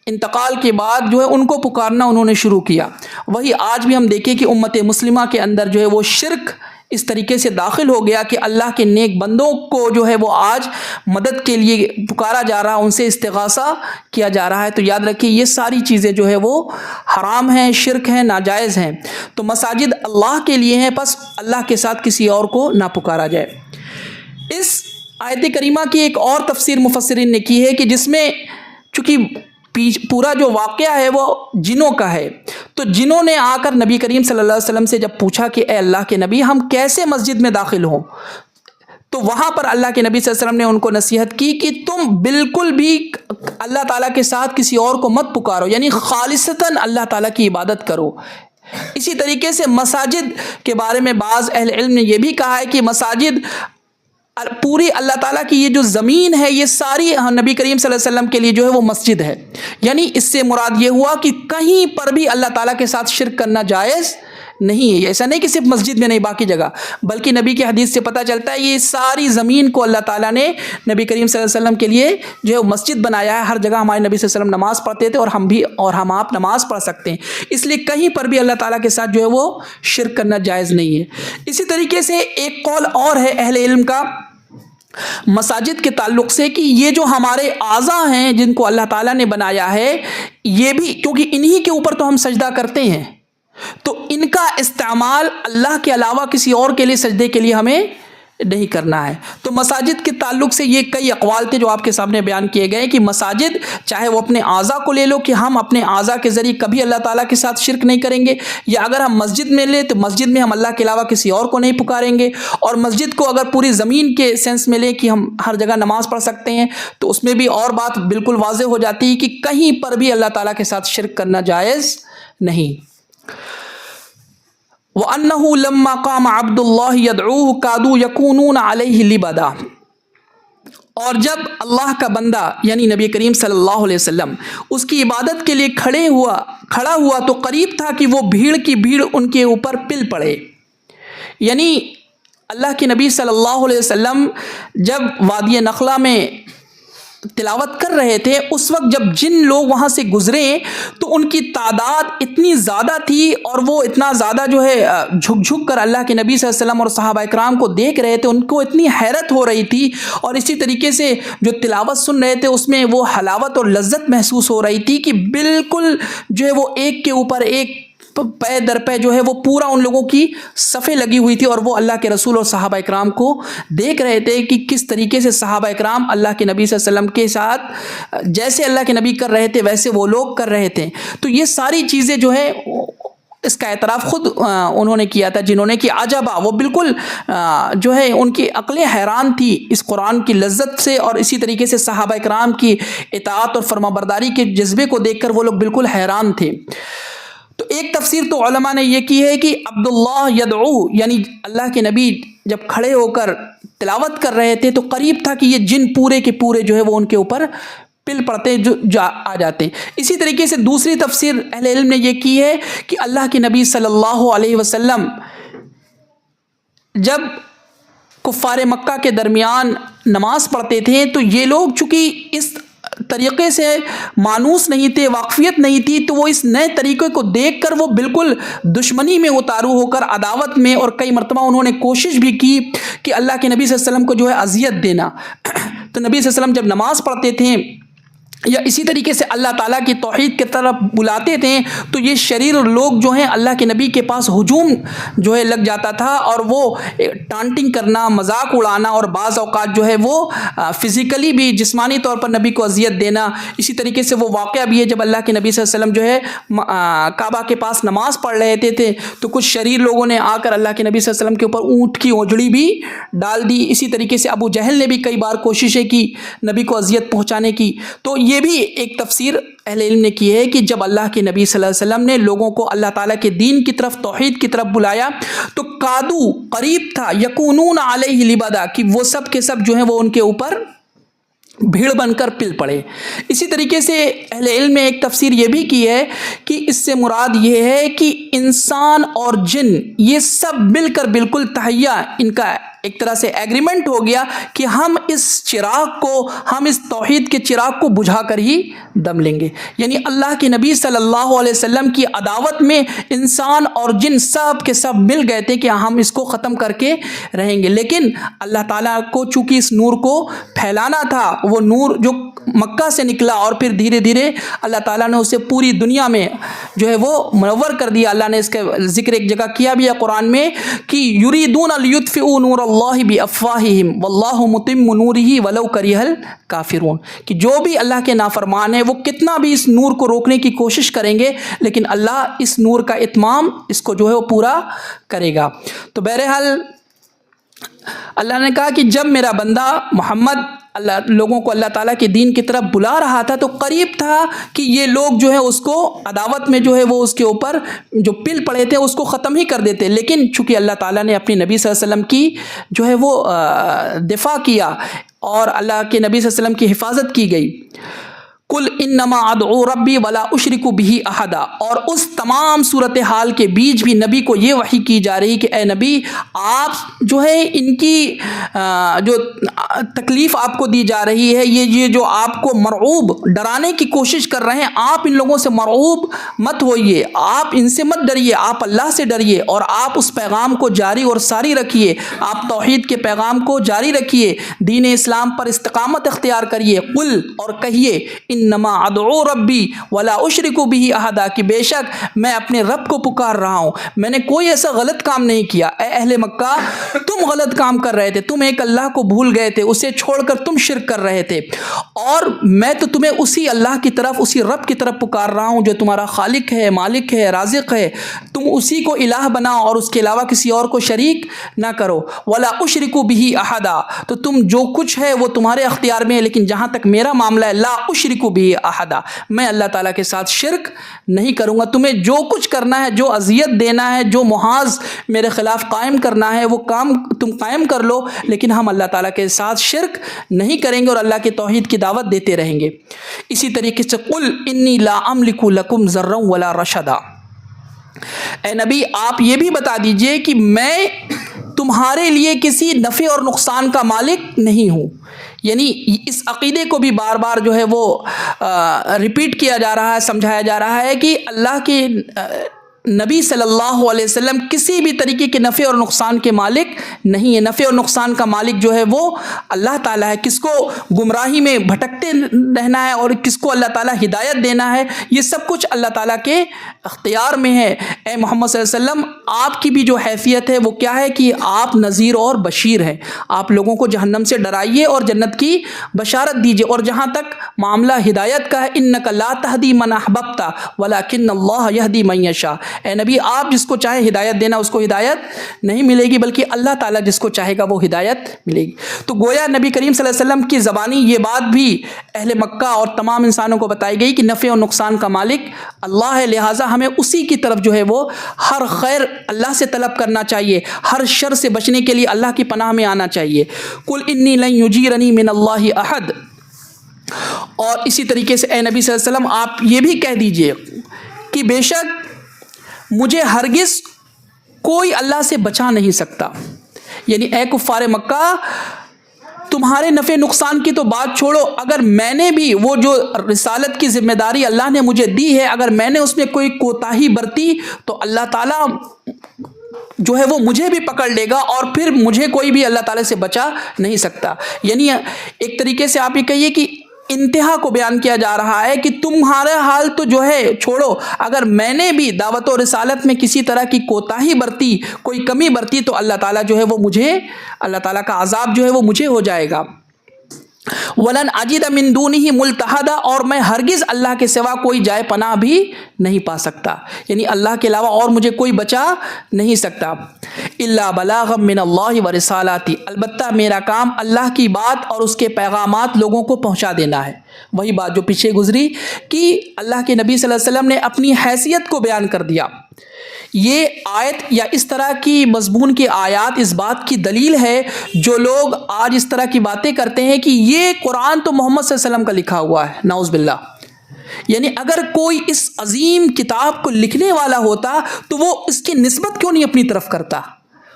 A: انتقال کے بعد جو ہے ان کو پکارنا انہوں نے شروع کیا۔ وہی آج بھی ہم دیکھیں کہ امت مسلمہ کے اندر جو ہے وہ شرک اس طریقے سے داخل ہو گیا کہ اللہ کے نیک بندوں کو جو ہے وہ آج مدد کے لیے پکارا جا رہا، ان سے استغاثہ کیا جا رہا ہے۔ تو یاد رکھیے یہ ساری چیزیں جو ہے وہ حرام ہیں، شرک ہیں، ناجائز ہیں۔ تو مساجد اللہ کے لیے ہیں، پس اللہ کے ساتھ کسی اور کو نہ پکارا جائے۔ اس آیت کریمہ کی ایک اور تفسیر مفسرین نے کی ہے کہ جس میں چونکہ پورا جو واقعہ ہے وہ جنوں کا ہے، تو جنوں نے آ کر نبی کریم صلی اللہ علیہ وسلم سے جب پوچھا کہ اے اللہ کے نبی ہم کیسے مسجد میں داخل ہوں، تو وہاں پر اللہ کے نبی صلی اللہ علیہ وسلم نے ان کو نصیحت کی کہ تم بالکل بھی اللہ تعالیٰ کے ساتھ کسی اور کو مت پکارو، یعنی خالصتاً اللہ تعالیٰ کی عبادت کرو۔ اسی طریقے سے مساجد کے بارے میں بعض اہل علم نے یہ بھی کہا ہے کہ مساجد پوری اللہ تعالیٰ کی یہ جو زمین ہے یہ ساری نبی کریم صلی اللہ علیہ وسلم کے لیے جو ہے وہ مسجد ہے، یعنی اس سے مراد یہ ہوا کہ کہیں پر بھی اللہ تعالیٰ کے ساتھ شرک کرنا جائز نہیں ہے۔ ایسا نہیں کہ صرف مسجد میں نہیں باقی جگہ، بلکہ نبی کی حدیث سے پتہ چلتا ہے یہ ساری زمین کو اللہ تعالیٰ نے نبی کریم صلی اللہ علیہ وسلم کے لیے جو ہے مسجد بنایا ہے۔ ہر جگہ ہمارے نبی صلی اللہ علیہ وسلم نماز پڑھتے تھے اور ہم بھی اور ہم آپ نماز پڑھ سکتے ہیں، اس لیے کہیں پر بھی اللہ تعالیٰ کے ساتھ جو ہے وہ شرک کرنا جائز نہیں ہے۔ اسی طریقے سے ایک قول اور ہے اہل علم کا مساجد کے تعلق سے کہ یہ جو ہمارے اعضاء ہیں جن کو اللہ تعالیٰ نے بنایا ہے، یہ بھی کیونکہ انہی کے اوپر تو ہم سجدہ کرتے ہیں، تو ان کا استعمال اللہ کے علاوہ کسی اور کے لیے سجدے کے لیے ہمیں نہیں کرنا ہے۔ تو مساجد کے تعلق سے یہ کئی اقوال تھے جو آپ کے سامنے بیان کیے گئے کہ مساجد چاہے وہ اپنے اعضاء کو لے لو کہ ہم اپنے اعضاء کے ذریعے کبھی اللہ تعالیٰ کے ساتھ شرک نہیں کریں گے، یا اگر ہم مسجد میں لیں تو مسجد میں ہم اللہ کے علاوہ کسی اور کو نہیں پکاریں گے، اور مسجد کو اگر پوری زمین کے سینس میں لیں کہ ہم ہر جگہ نماز پڑھ سکتے ہیں تو اس میں بھی اور بات بالکل واضح ہو جاتی ہے کہ کہیں پر بھی اللہ تعالیٰ کے ساتھ شرک کرنا جائز نہیں۔ وَأَنَّهُ لَمَّا قَامَ عَبْدُ اللَّهِ يَدْعُوهُ كَادُوا يَكُونُونَ عَلَيْهِ لِبَدًا، اور جب اللہ کا بندہ یعنی نبی کریم صلی اللہ علیہ وسلم اس کی عبادت کے لیے کھڑا ہوا تو قریب تھا کہ وہ بھیڑ کی بھیڑ ان کے اوپر پل پڑے۔ یعنی اللہ کے نبی صلی اللہ علیہ وسلم جب وادی نخلا میں تلاوت کر رہے تھے اس وقت جب جن لوگ وہاں سے گزرے تو ان کی تعداد اتنی زیادہ تھی اور وہ اتنا زیادہ جو ہے جھک جھک کر اللہ کے نبی صلی اللہ علیہ وسلم اور صحابہ اکرام کو دیکھ رہے تھے، ان کو اتنی حیرت ہو رہی تھی، اور اسی طریقے سے جو تلاوت سن رہے تھے اس میں وہ حلاوت اور لذت محسوس ہو رہی تھی کہ بالکل جو ہے وہ ایک کے اوپر ایک پے در پے جو ہے وہ پورا ان لوگوں کی صفیں لگی ہوئی تھی، اور وہ اللہ کے رسول اور صحابہ اکرام کو دیکھ رہے تھے کہ کس طریقے سے صحابہ اکرام اللہ کے نبی صلی اللہ علیہ وسلم کے ساتھ جیسے اللہ کے نبی کر رہے تھے ویسے وہ لوگ کر رہے تھے۔ تو یہ ساری چیزیں جو ہے اس کا اعتراف خود انہوں نے کیا تھا جنہوں نے کہ عجبا، وہ بالکل جو ہے ان کی عقلیں حیران تھی اس قرآن کی لذت سے، اور اسی طریقے سے صحابہ اکرام کی اطاعت اور فرمانبرداری کے جذبے کو دیکھ کر وہ لوگ بالکل حیران تھے۔ تو ایک تفسیر تو علماء نے یہ کی ہے کہ عبداللہ یدعو، یعنی اللہ کے نبی جب کھڑے ہو کر تلاوت کر رہے تھے تو قریب تھا کہ یہ جن پورے کے پورے جو ہے وہ ان کے اوپر پل پڑتے جو آ جاتے ہیں۔ اسی طریقے سے دوسری تفسیر اہل علم نے یہ کی ہے کہ اللہ کے نبی صلی اللہ علیہ وسلم جب کفار مکہ کے درمیان نماز پڑھتے تھے تو یہ لوگ چونکہ اس طریقے سے مانوس نہیں تھے، واقفیت نہیں تھی، تو وہ اس نئے طریقے کو دیکھ کر وہ بالکل دشمنی میں اتارو ہو کر عداوت میں، اور کئی مرتبہ انہوں نے کوشش بھی کی کہ اللہ کے نبی صلی اللہ علیہ وسلم کو جو ہے اذیت دینا۔ تو نبی صلی اللہ علیہ وسلم جب نماز پڑھتے تھے یا اسی طریقے سے اللہ تعالیٰ کی توحید کی طرف بلاتے تھے تو یہ شریر لوگ جو ہیں اللہ کے نبی کے پاس ہجوم جو ہے لگ جاتا تھا، اور وہ ٹانٹنگ کرنا، مذاق اڑانا، اور بعض اوقات جو ہے وہ فزیکلی بھی جسمانی طور پر نبی کو اذیت دینا۔ اسی طریقے سے وہ واقعہ بھی ہے جب اللہ کے نبی صلی اللہ علیہ وسلم جو ہے کعبہ کے پاس نماز پڑھ رہے تھے تو کچھ شریر لوگوں نے آ کر اللہ کے نبی صلی اللہ علیہ وسلم کے اوپر اونٹ کی اونجڑی بھی ڈال دی۔ اسی طریقے سے ابو جہل نے بھی کئی بار کوششیں کی نبی کو اذیت پہنچانے کی۔ تو یہ بھی ایک تفسیر اہل علم نے کی ہے کہ جب اللہ کے نبی صلی اللہ علیہ وسلم نے لوگوں کو اللہ تعالیٰ کے دین کی طرف، توحید کی طرف بلایا تو کادو، قریب تھا، یکونون علیہ لبدا، کہ وہ سب کے سب جو ہیں وہ ان کے اوپر بھیڑ بن کر پل پڑے۔ اسی طریقے سے اہل علم نے ایک تفسیر یہ بھی کی ہے کہ اس سے مراد یہ ہے کہ انسان اور جن یہ سب مل کر بالکل تہیا، ان کا ایک طرح سے ایگریمنٹ ہو گیا کہ ہم اس چراغ کو، ہم اس توحید کے چراغ کو بجھا کر ہی دم لیں گے۔ یعنی اللہ کے نبی صلی اللہ علیہ وسلم کی عداوت میں انسان اور جن سب کے سب مل گئے تھے کہ ہم اس کو ختم کر کے رہیں گے، لیکن اللہ تعالیٰ کو چونکہ اس نور کو پھیلانا تھا، وہ نور جو مکہ سے نکلا اور پھر دھیرے دھیرے اللہ تعالیٰ نے اسے پوری دنیا میں جو ہے وہ منور کر دیا۔ اللہ نے اس کا ذکر ایک جگہ کیا بھی ہے قرآن میں کہ یریدون لیطفئوا نور اللہ بافواہہم واللہ متم نورہ ولو کرہ الکافرون، کہ جو بھی اللہ کے نافرمان ہیں وہ کتنا بھی اس نور کو روکنے کی کوشش کریں گے لیکن اللہ اس نور کا اتمام اس کو جو ہے وہ پورا کرے گا۔ تو بہرحال اللہ نے کہا کہ جب میرا بندہ محمد لوگوں کو اللہ تعالیٰ کے دین کی طرف بلا رہا تھا تو قریب تھا کہ یہ لوگ جو ہے اس کو عداوت میں جو ہے وہ اس کے اوپر جو پل پڑے تھے اس کو ختم ہی کر دیتے، لیکن چونکہ اللہ تعالیٰ نے اپنے نبی صلی اللہ علیہ وسلم کی جو ہے وہ دفاع کیا اور اللہ کے نبی صلی اللہ علیہ وسلم کی حفاظت کی گئی۔ قل انما ادعو ربی ولا اشرک بہ احدا، اور اس تمام صورتحال کے بیچ بھی نبی کو یہ وحی کی جا رہی کہ اے نبی آپ جو ہے ان کی جو تکلیف آپ کو دی جا رہی ہے، یہ جو آپ کو مرعوب ڈرانے کی کوشش کر رہے ہیں، آپ ان لوگوں سے مرعوب مت ہوئیے، آپ ان سے مت ڈریے، آپ اللہ سے ڈریے اور آپ اس پیغام کو جاری اور ساری رکھیے، آپ توحید کے پیغام کو جاری رکھیے، دین اسلام پر استقامت اختیار کریے۔ قل، اور کہیے، انما ادعو ربی ولا اشرک بہ احدا، کہ بے شک میں اپنے رب کو پکار رہا ہوں، میں نے کوئی ایسا غلط کام نہیں کیا۔ اے اہل مکہ تم غلط کام کر رہے تھے، تم ایک اللہ کو بھول گئے تھے، اسے چھوڑ کر تم شرک کر رہے تھے، اور میں تو تمہیں اسی اللہ کی طرف، اسی رب کی طرف پکار رہا ہوں جو تمہارا خالق ہے، مالک ہے، رازق ہے، تم اسی کو الہ بناؤ اور اس کے علاوہ کسی اور کو شریک نہ کرو۔ ولا اشرک بہ احدا، تو تم جو کچھ ہے وہ تمہارے اختیار میں ہے، لیکن جہاں تک میرا معاملہ ہے، لا اشرک بہ احدا، میں اللہ تعالیٰ کے ساتھ شرک نہیں کروں گا۔ تمہیں جو کچھ کرنا ہے، جو اذیت دینا ہے، جو محاذ میرے خلاف قائم کرنا ہے وہ کام تم قائم کر لو، لیکن ہم اللہ تعالیٰ کے ساتھ شرک نہیں کریں گے اور اللہ کے توحید کی دعوت دیتے رہیں گے۔ اسی طریقے سے قل انی لا املک لکم ضرا ولا رشدا، اے نبی آپ یہ بھی بتا دیجئے کہ میں تمہارے لیے کسی نفع اور نقصان کا مالک نہیں ہوں، یعنی اس عقیدے کو بھی بار بار جو ہے وہ ریپیٹ کیا جا رہا ہے، سمجھایا جا رہا ہے کہ اللہ کے نبی صلی اللہ علیہ وسلم کسی بھی طریقے کے نفع اور نقصان کے مالک نہیں ہے. نفع اور نقصان کا مالک جو ہے وہ اللہ تعالیٰ ہے. کس کو گمراہی میں بھٹکتے رہنا ہے اور کس کو اللہ تعالیٰ ہدایت دینا ہے، یہ سب کچھ اللہ تعالیٰ کے اختیار میں ہے. اے محمد صلی اللہ علیہ وسلم، آپ کی بھی جو حیثیت ہے وہ کیا ہے کہ آپ نذیر اور بشیر ہیں. آپ لوگوں کو جہنم سے ڈرائیے اور جنت کی بشارت دیجیے. اور جہاں تک معاملہ ہدایت کا ہے، انک لا تہدی من احببت ولکن اللہ یہدی من یشاء. اے نبی، آپ جس کو چاہے ہدایت دینا، اس کو ہدایت نہیں ملے گی، بلکہ اللہ تعالیٰ جس کو چاہے گا وہ ہدایت ملے گی. تو گویا نبی کریم صلی اللہ علیہ وسلم کی زبانی یہ بات بھی اہل مکہ اور تمام انسانوں کو بتائی گئی کہ نفع اور نقصان کا مالک اللہ ہے، لہٰذا ہمیں اسی کی طرف جو ہے وہ ہر خیر اللہ سے طلب کرنا چاہیے، ہر شر سے بچنے کے لیے اللہ کی پناہ میں آنا چاہیے. قل انی لن یجیرنی من اللہ احد. اور اسی طریقے سے اے نبی صلی اللہ علیہ وسلم، آپ یہ بھی کہہ دیجئے کہ بے شک مجھے ہرگز کوئی اللہ سے بچا نہیں سکتا. یعنی اے کفار مکہ، تمہارے نفع نقصان کی تو بات چھوڑو، اگر میں نے بھی وہ جو رسالت کی ذمہ داری اللہ نے مجھے دی ہے، اگر میں نے اس میں کوئی کوتاہی برتی تو اللہ تعالیٰ جو ہے وہ مجھے بھی پکڑ لے گا اور پھر مجھے کوئی بھی اللہ تعالیٰ سے بچا نہیں سکتا. یعنی ایک طریقے سے آپ یہ کہیے کہ انتہا کو بیان کیا جا رہا ہے کہ تمہارا حال تو جو ہے چھوڑو، اگر میں نے بھی دعوت و رسالت میں کسی طرح کی کوتاہی برتی، کوئی کمی برتی تو اللہ تعالیٰ جو ہے وہ مجھے، اللہ تعالیٰ کا عذاب جو ہے وہ مجھے ہو جائے گا. وَلَنْ أَجِدَ مِن دُونِهِ مُلْتَحَدًا. اور میں ہرگز اللہ کے سوا کوئی جائے پناہ بھی نہیں پا سکتا. یعنی اللہ کے علاوہ اور مجھے کوئی بچا نہیں سکتا. إِلَّا بَلَاغًا مِّنَ اللَّهِ وَرِسَالَاتِهِ. البتہ میرا کام اللہ کی بات اور اس کے پیغامات لوگوں کو پہنچا دینا ہے. وہی بات جو پیچھے گزری کہ اللہ کے نبی صلی اللہ علیہ وسلم نے اپنی حیثیت کو بیان کر دیا. یہ آیت یا اس طرح کی مضمون کی آیات اس بات کی دلیل ہے. جو لوگ آج اس طرح کی باتیں کرتے ہیں کہ یہ قرآن تو محمد صلی اللہ علیہ وسلم کا لکھا ہوا ہے، نعوذ باللہ. یعنی اگر کوئی اس عظیم کتاب کو لکھنے والا ہوتا تو وہ اس کی نسبت کیوں نہیں اپنی طرف کرتا؟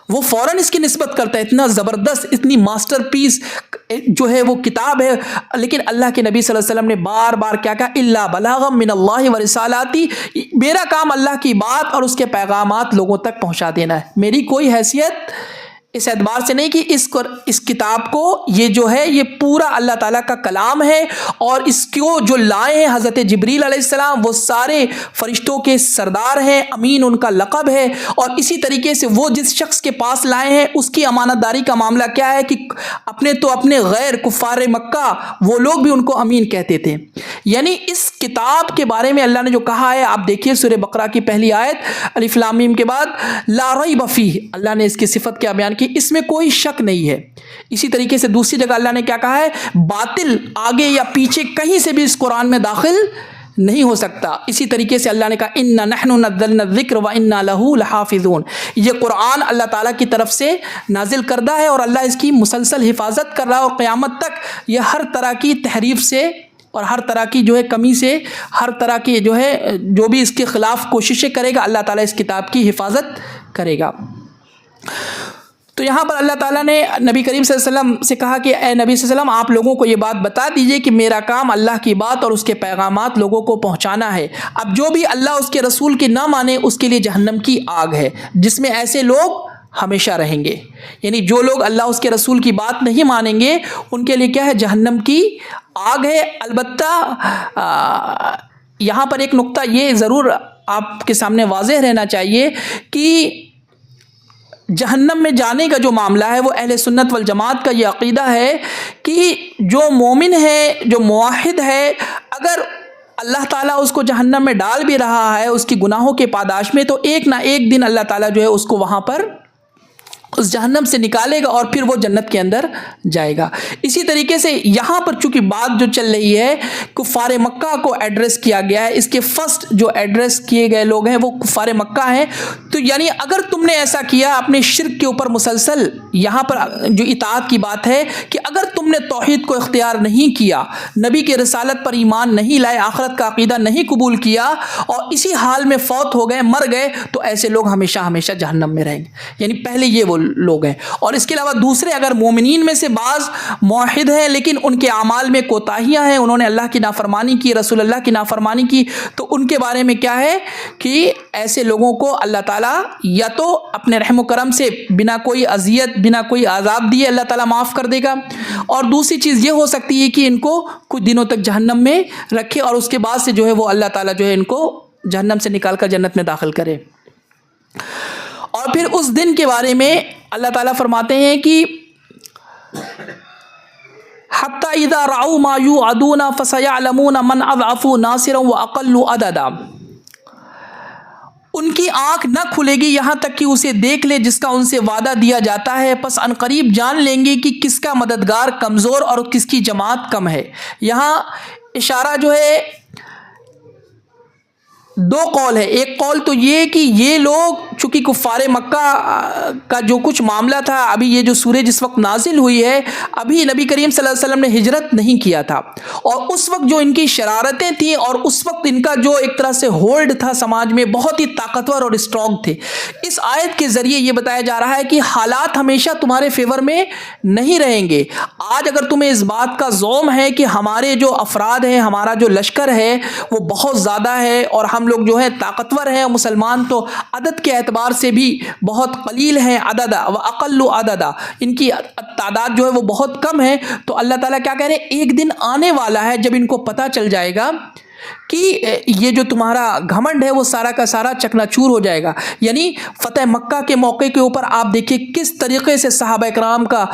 A: وہ فوراً اس کی نسبت کرتا ہے. اتنا زبردست، اتنی ماسٹر پیس جو ہے وہ کتاب ہے. لیکن اللہ کے نبی صلی اللہ علیہ وسلم نے بار بار کیا کہا؟ الا بلاغا من اللہ ورسالاتی. میرا کام اللہ کی بات اور اس کے پیغامات لوگوں تک پہنچا دینا ہے. میری کوئی حیثیت اس اعتبار سے نہیں کہ اس کتاب کو، یہ جو ہے یہ پورا اللہ تعالیٰ کا کلام ہے اور اس کو جو لائے ہیں حضرت جبریل علیہ السلام، وہ سارے فرشتوں کے سردار ہیں، امین ان کا لقب ہے. اور اسی طریقے سے وہ جس شخص کے پاس لائے ہیں اس کی امانت داری کا معاملہ کیا ہے کہ اپنے غیر کفار مکہ وہ لوگ بھی ان کو امین کہتے تھے. یعنی اس کتاب کے بارے میں اللہ نے جو کہا ہے، آپ دیکھیے سورہ بقرہ کی پہلی آیت الف لام میم کے بعد لا ریب فیہ، اللہ نے اس کی صفت کیا بیان کی؟ اس میں کوئی شک نہیں ہے. اسی طریقے سے دوسری جگہ اللہ نے کیا کہا ہے؟ باطل آگے یا پیچھے کہیں سے بھی اس قرآن میں داخل نہیں ہو سکتا. اسی طریقے سے اللہ نے کہا اِنَّا نَحْنُ نَزَّلْنَا الذِّكْرَ وَإِنَّا لَهُ لَحَافِظُونَ. یہ قرآن اللہ تعالیٰ کی طرف سے نازل کردہ ہے اور اللہ اس کی مسلسل حفاظت کر رہا ہے، اور قیامت تک یہ ہر طرح کی تحریف سے اور ہر طرح کی جو ہے کمی سے، ہر طرح کی جو ہے جو بھی اس کے خلاف کوششیں کرے گا، اللہ تعالیٰ اس کتاب کی حفاظت کرے گا. تو یہاں پر اللہ تعالیٰ نے نبی کریم صلی اللہ علیہ وسلم سے کہا کہ اے نبی صلی اللہ علیہ وسلم، آپ لوگوں کو یہ بات بتا دیجئے کہ میرا کام اللہ کی بات اور اس کے پیغامات لوگوں کو پہنچانا ہے. اب جو بھی اللہ اس کے رسول کی نہ مانے اس کے لیے جہنم کی آگ ہے، جس میں ایسے لوگ ہمیشہ رہیں گے. یعنی جو لوگ اللہ اس کے رسول کی بات نہیں مانیں گے ان کے لیے کیا ہے؟ جہنم کی آگ ہے. البتہ یہاں پر ایک نقطہ یہ ضرور آپ کے سامنے واضح رہنا چاہیے کہ جہنم میں جانے کا جو معاملہ ہے وہ اہل سنت والجماعت کا یہ عقیدہ ہے کہ جو مومن ہے، جو موحد ہے، اگر اللہ تعالیٰ اس کو جہنم میں ڈال بھی رہا ہے اس کی گناہوں کے پاداش میں، تو ایک نہ ایک دن اللہ تعالیٰ جو ہے اس کو وہاں پر اس جہنم سے نکالے گا اور پھر وہ جنت کے اندر جائے گا. اسی طریقے سے یہاں پر چونکہ بات جو چل رہی ہے کفار مکہ کو ایڈریس کیا گیا ہے، اس کے فرسٹ جو ایڈریس کیے گئے لوگ ہیں وہ کفار مکہ ہیں. تو یعنی اگر تم نے ایسا کیا اپنے شرک کے اوپر مسلسل، یہاں پر جو اطاعت کی بات ہے کہ اگر تم نے توحید کو اختیار نہیں کیا، نبی کے رسالت پر ایمان نہیں لائے، آخرت کا عقیدہ نہیں قبول کیا اور اسی حال میں فوت ہو گئے، مر گئے، تو ایسے لوگ ہمیشہ ہمیشہ جہنم میں رہیں گے. یعنی پہلے یہ وہ لوگ ہیں. اور اس کے علاوہ دوسرے اگر مومنین میں سے بعض موحد ہیں لیکن ان کے اعمال میں کوتاہیاں ہیں, انہوں نے اللہ کی نافرمانی کی, رسول اللہ کی نافرمانی کی, تو ان کے بارے میں کیا ہے کہ ایسے لوگوں کو اللہ تعالیٰ یا تو اپنے رحم و کرم سے بنا کوئی اذیت بنا کوئی عذاب دیے اللہ تعالیٰ معاف کر دے گا, اور دوسری چیز یہ ہو سکتی ہے کہ ان کو کچھ دنوں تک جہنم میں رکھے اور اس کے بعد سے جو ہے وہ اللہ تعالیٰ جو ہے ان کو جہنم سے نکال کر جنت میں داخل کرے. اور پھر اس دن کے بارے میں اللہ تعالیٰ فرماتے ہیں کہ حتی اذا رعوا ما یوعدون فسیعلمون من اضعف ناصرا واقل عددا, ان کی آنکھ نہ کھلے گی یہاں تک کہ اسے دیکھ لے جس کا ان سے وعدہ دیا جاتا ہے, پس ان قریب جان لیں گے کہ کس کا مددگار کمزور اور کس کی جماعت کم ہے. یہاں اشارہ جو ہے دو قول ہے. ایک قول تو یہ کہ یہ لوگ چونکہ کفار مکہ کا جو کچھ معاملہ تھا, ابھی یہ جو سورہ جس وقت نازل ہوئی ہے ابھی نبی کریم صلی اللہ علیہ وسلم نے ہجرت نہیں کیا تھا, اور اس وقت جو ان کی شرارتیں تھیں اور اس وقت ان کا جو ایک طرح سے ہولڈ تھا سماج میں بہت ہی طاقتور اور اسٹرانگ تھے. اس آیت کے ذریعے یہ بتایا جا رہا ہے کہ حالات ہمیشہ تمہارے فیور میں نہیں رہیں گے. آج اگر تمہیں اس بات کا زوم ہے کہ ہمارے جو افراد ہیں, ہمارا جو لشکر ہے وہ بہت زیادہ ہے اور ہم لوگ جو ہے طاقتور ہیں, مسلمان تو عدد کے اعتبار سے بھی بہت قلیل ہیں, عددا و اقل عددا, ان کی تعداد جو ہے وہ بہت کم ہے, تو اللہ تعالیٰ کیا کہہ رہے ہیں ایک دن آنے والا ہے جب ان کو پتہ چل جائے گا کہ یہ جو تمہارا گھمنڈ ہے وہ سارا کا سارا چکنا چور ہو جائے گا. یعنی فتح مکہ کے موقع کے اوپر آپ دیکھیں کس طریقے سے صحابہ کرام کا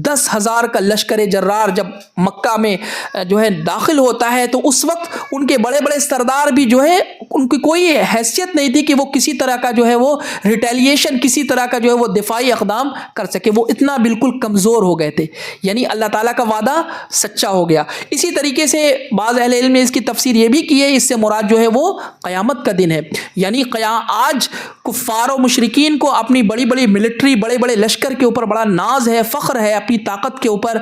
A: 10,000 کا لشکر جرار جب مکہ میں جو ہے داخل ہوتا ہے تو اس وقت ان کے بڑے بڑے سردار بھی جو ہے ان کی کوئی حیثیت نہیں تھی کہ وہ کسی طرح کا جو ہے وہ ریٹیلیشن, کسی طرح کا جو ہے وہ دفاعی اقدام کر سکے, وہ اتنا بالکل کمزور ہو گئے تھے. یعنی اللہ تعالیٰ کا وعدہ سچا ہو گیا. اسی طریقے سے بعض اہل علم نے اس کی تفسیر یہ بھی کی ہے, اس سے مراد جو ہے وہ قیامت کا دن ہے. یعنی آج کفار و مشرکین کو اپنی بڑی بڑی ملٹری, بڑے بڑے لشکر کے اوپر بڑا ناز ہے, فخر ہے اپنی طاقت کے اوپر,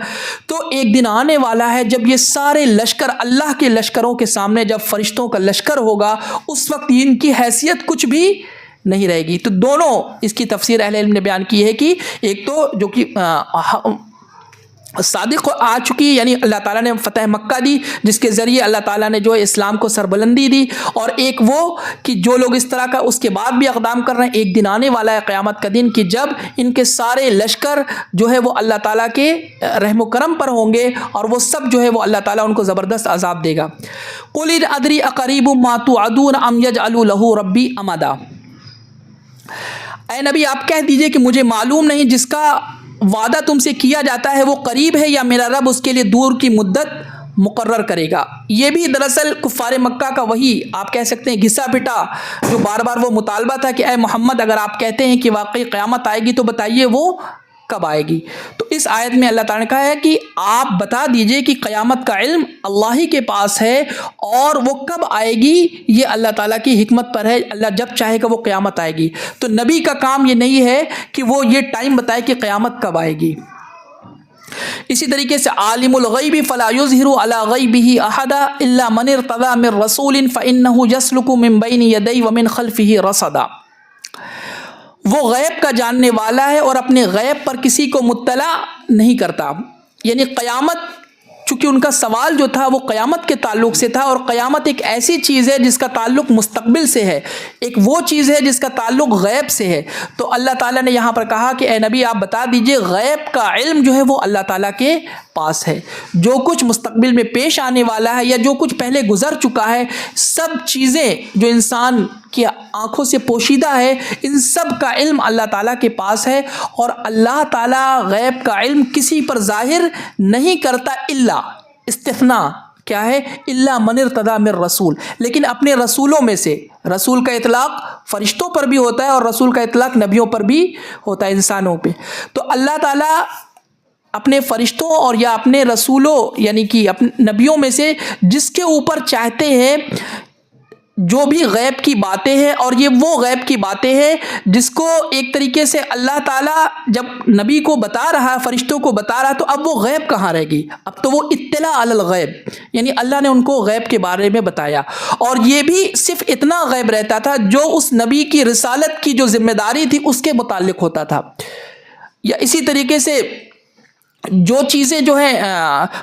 A: تو ایک دن آنے والا ہے جب یہ سارے لشکر اللہ کے لشکروں کے سامنے جب فرشتوں کا لشکر ہوگا اس وقت ان کی حیثیت کچھ بھی نہیں رہے گی. تو دونوں اس کی تفسیر اہل علم نے بیان کی ہے کہ ایک تو جو کہ صادق آ چکی, یعنی اللہ تعالیٰ نے فتح مکہ دی جس کے ذریعے اللہ تعالیٰ نے جو ہے اسلام کو سربلندی دی, اور ایک وہ کہ جو لوگ اس طرح کا اس کے بعد بھی اقدام کر رہے ہیں, ایک دن آنے والا ہے قیامت کا دن کہ جب ان کے سارے لشکر جو ہے وہ اللہ تعالیٰ کے رحم و کرم پر ہوں گے اور وہ سب جو ہے وہ اللہ تعالیٰ ان کو زبردست عذاب دے گا. قُلِ ادری اقریب ما توعدون ام یجعل لہ ربی امدا, اے نبی آپ کہہ دیجئے کہ مجھے معلوم نہیں جس کا وعدہ تم سے کیا جاتا ہے وہ قریب ہے یا میرا رب اس کے لیے دور کی مدت مقرر کرے گا. یہ بھی دراصل کفار مکہ کا وہی آپ کہہ سکتے ہیں گھسا پٹا جو بار بار وہ مطالبہ تھا کہ اے محمد اگر آپ کہتے ہیں کہ واقعی قیامت آئے گی تو بتائیے وہ کب آئے گی. تو اس آیت میں اللہ تعالیٰ نے کہا ہے کہ آپ بتا دیجئے کہ قیامت کا علم اللہ ہی کے پاس ہے اور وہ کب آئے گی یہ اللہ تعالیٰ کی حکمت پر ہے, اللہ جب چاہے گا وہ قیامت آئے گی. تو نبی کا کام یہ نہیں ہے کہ وہ یہ ٹائم بتائے کہ قیامت کب آئے گی. اسی طریقے سے عالم الغیب فلا یظہر علی غیبہ احدا الا من ارتضی من رسول فانہ یسلک من بین یدیہ ومن خلفہ رصدا, وہ غیب کا جاننے والا ہے اور اپنے غیب پر کسی کو مطلع نہیں کرتا. یعنی قیامت چونکہ ان کا سوال جو تھا وہ قیامت کے تعلق سے تھا, اور قیامت ایک ایسی چیز ہے جس کا تعلق مستقبل سے ہے, ایک وہ چیز ہے جس کا تعلق غیب سے ہے. تو اللہ تعالیٰ نے یہاں پر کہا کہ اے نبی آپ بتا دیجئے غیب کا علم جو ہے وہ اللہ تعالیٰ کے پاس ہے. جو کچھ مستقبل میں پیش آنے والا ہے یا جو کچھ پہلے گزر چکا ہے, سب چیزیں جو انسان کی آنکھوں سے پوشیدہ ہے ان سب کا علم اللہ تعالیٰ کے پاس ہے, اور اللہ تعالیٰ غیب کا علم کسی پر ظاہر نہیں کرتا الا استثناء کیا ہے الا من ارتضی من رسول, لیکن اپنے رسولوں میں سے. رسول کا اطلاق فرشتوں پر بھی ہوتا ہے اور رسول کا اطلاق نبیوں پر بھی ہوتا ہے, انسانوں پہ. تو اللہ تعالیٰ اپنے فرشتوں اور یا اپنے رسولوں یعنی کہ اپنے نبیوں میں سے جس کے اوپر چاہتے ہیں جو بھی غیب کی باتیں ہیں, اور یہ وہ غیب کی باتیں ہیں جس کو ایک طریقے سے اللہ تعالیٰ جب نبی کو بتا رہا ہے, فرشتوں کو بتا رہا ہے, تو اب وہ غیب کہاں رہے گی, اب تو وہ اطلاع علی الغیب, یعنی اللہ نے ان کو غیب کے بارے میں بتایا. اور یہ بھی صرف اتنا غیب رہتا تھا جو اس نبی کی رسالت کی جو ذمہ داری تھی اس کے متعلق ہوتا تھا. یا اسی طریقے سے جو چیزیں جو ہیں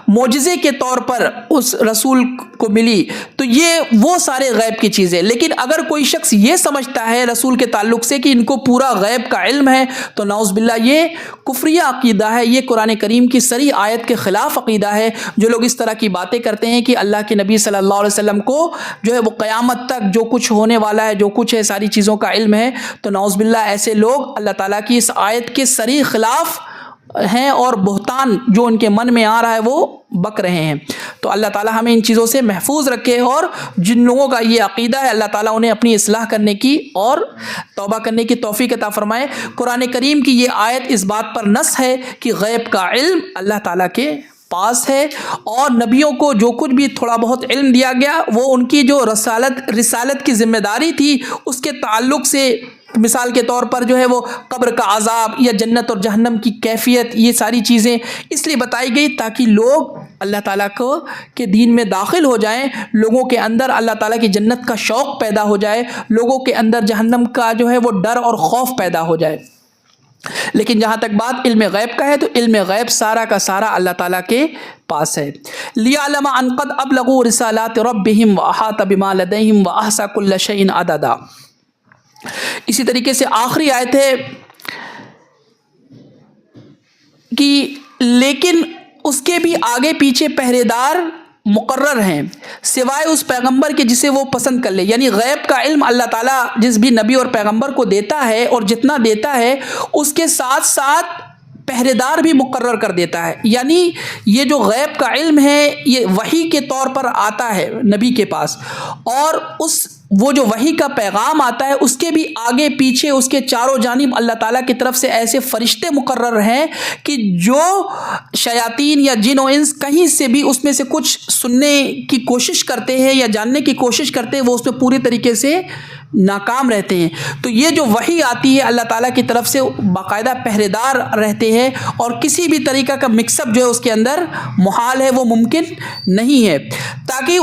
A: معجزے کے طور پر اس رسول کو ملی، تو یہ وہ سارے غیب کی چیزیں. لیکن اگر کوئی شخص یہ سمجھتا ہے رسول کے تعلق سے کہ ان کو پورا غیب کا علم ہے، تو نعوذ باللہ یہ کفریہ عقیدہ ہے، یہ قرآن کریم کی صریح آیت کے خلاف عقیدہ ہے. جو لوگ اس طرح کی باتیں کرتے ہیں کہ اللہ کے نبی صلی اللہ علیہ وسلم کو جو ہے وہ قیامت تک جو کچھ ہونے والا ہے، جو کچھ ہے، ساری چیزوں کا علم ہے، تو نعوذ باللہ ایسے لوگ اللہ تعالیٰ کی اس آیت کے صریح خلاف ہیں اور بہتان جو ان کے من میں آ رہا ہے وہ بک رہے ہیں. تو اللہ تعالیٰ ہمیں ان چیزوں سے محفوظ رکھے، اور جن لوگوں کا یہ عقیدہ ہے اللہ تعالیٰ انہیں اپنی اصلاح کرنے کی اور توبہ کرنے کی توفیق عطا فرمائے. قرآن کریم کی یہ آیت اس بات پر نص ہے کہ غیب کا علم اللہ تعالیٰ کے پاس ہے، اور نبیوں کو جو کچھ بھی تھوڑا بہت علم دیا گیا وہ ان کی جو رسالت کی ذمہ داری تھی اس کے تعلق سے، مثال کے طور پر جو ہے وہ قبر کا عذاب یا جنت اور جہنم کی کیفیت، یہ ساری چیزیں اس لیے بتائی گئی تاکہ لوگ اللہ تعالیٰ کے دین میں داخل ہو جائیں، لوگوں کے اندر اللہ تعالیٰ کی جنت کا شوق پیدا ہو جائے، لوگوں کے اندر جہنم کا جو ہے وہ ڈر اور خوف پیدا ہو جائے. لیکن جہاں تک بات علم غیب کا ہے تو علم غیب سارا کا سارا اللہ تعالیٰ کے پاس ہے. لِيَعْلَمَ أَنْ قَدْ أَبْلَغُوا رِسَالَاتِ رَبِّهِمْ وَأَحَاطَ بِمَا لَدَيْهِمْ وَأَحْصَىٰ كُلَّ شَيْءٍ عَدَدًا. اسی طریقے سے آخری آیت ہے کہ لیکن اس کے بھی آگے پیچھے پہرے دار مقرر ہیں سوائے اس پیغمبر کے جسے وہ پسند کر لے. یعنی غیب کا علم اللہ تعالیٰ جس بھی نبی اور پیغمبر کو دیتا ہے اور جتنا دیتا ہے اس کے ساتھ ساتھ پہرے دار بھی مقرر کر دیتا ہے. یعنی یہ جو غیب کا علم ہے یہ وحی کے طور پر آتا ہے نبی کے پاس، اور وہ جو وحی کا پیغام آتا ہے اس کے بھی آگے پیچھے اس کے چاروں جانب اللہ تعالیٰ کی طرف سے ایسے فرشتے مقرر ہیں کہ جو شیاطین یا جن و انس کہیں سے بھی اس میں سے کچھ سننے کی کوشش کرتے ہیں یا جاننے کی کوشش کرتے ہیں وہ اس میں پوری طریقے سے ناکام رہتے ہیں. تو یہ جو وحی آتی ہے اللہ تعالیٰ کی طرف سے باقاعدہ پہرے دار رہتے ہیں، اور کسی بھی طریقہ کا مکس اپ جو ہے اس کے اندر محال ہے، وہ ممکن نہیں ہے، تاکہ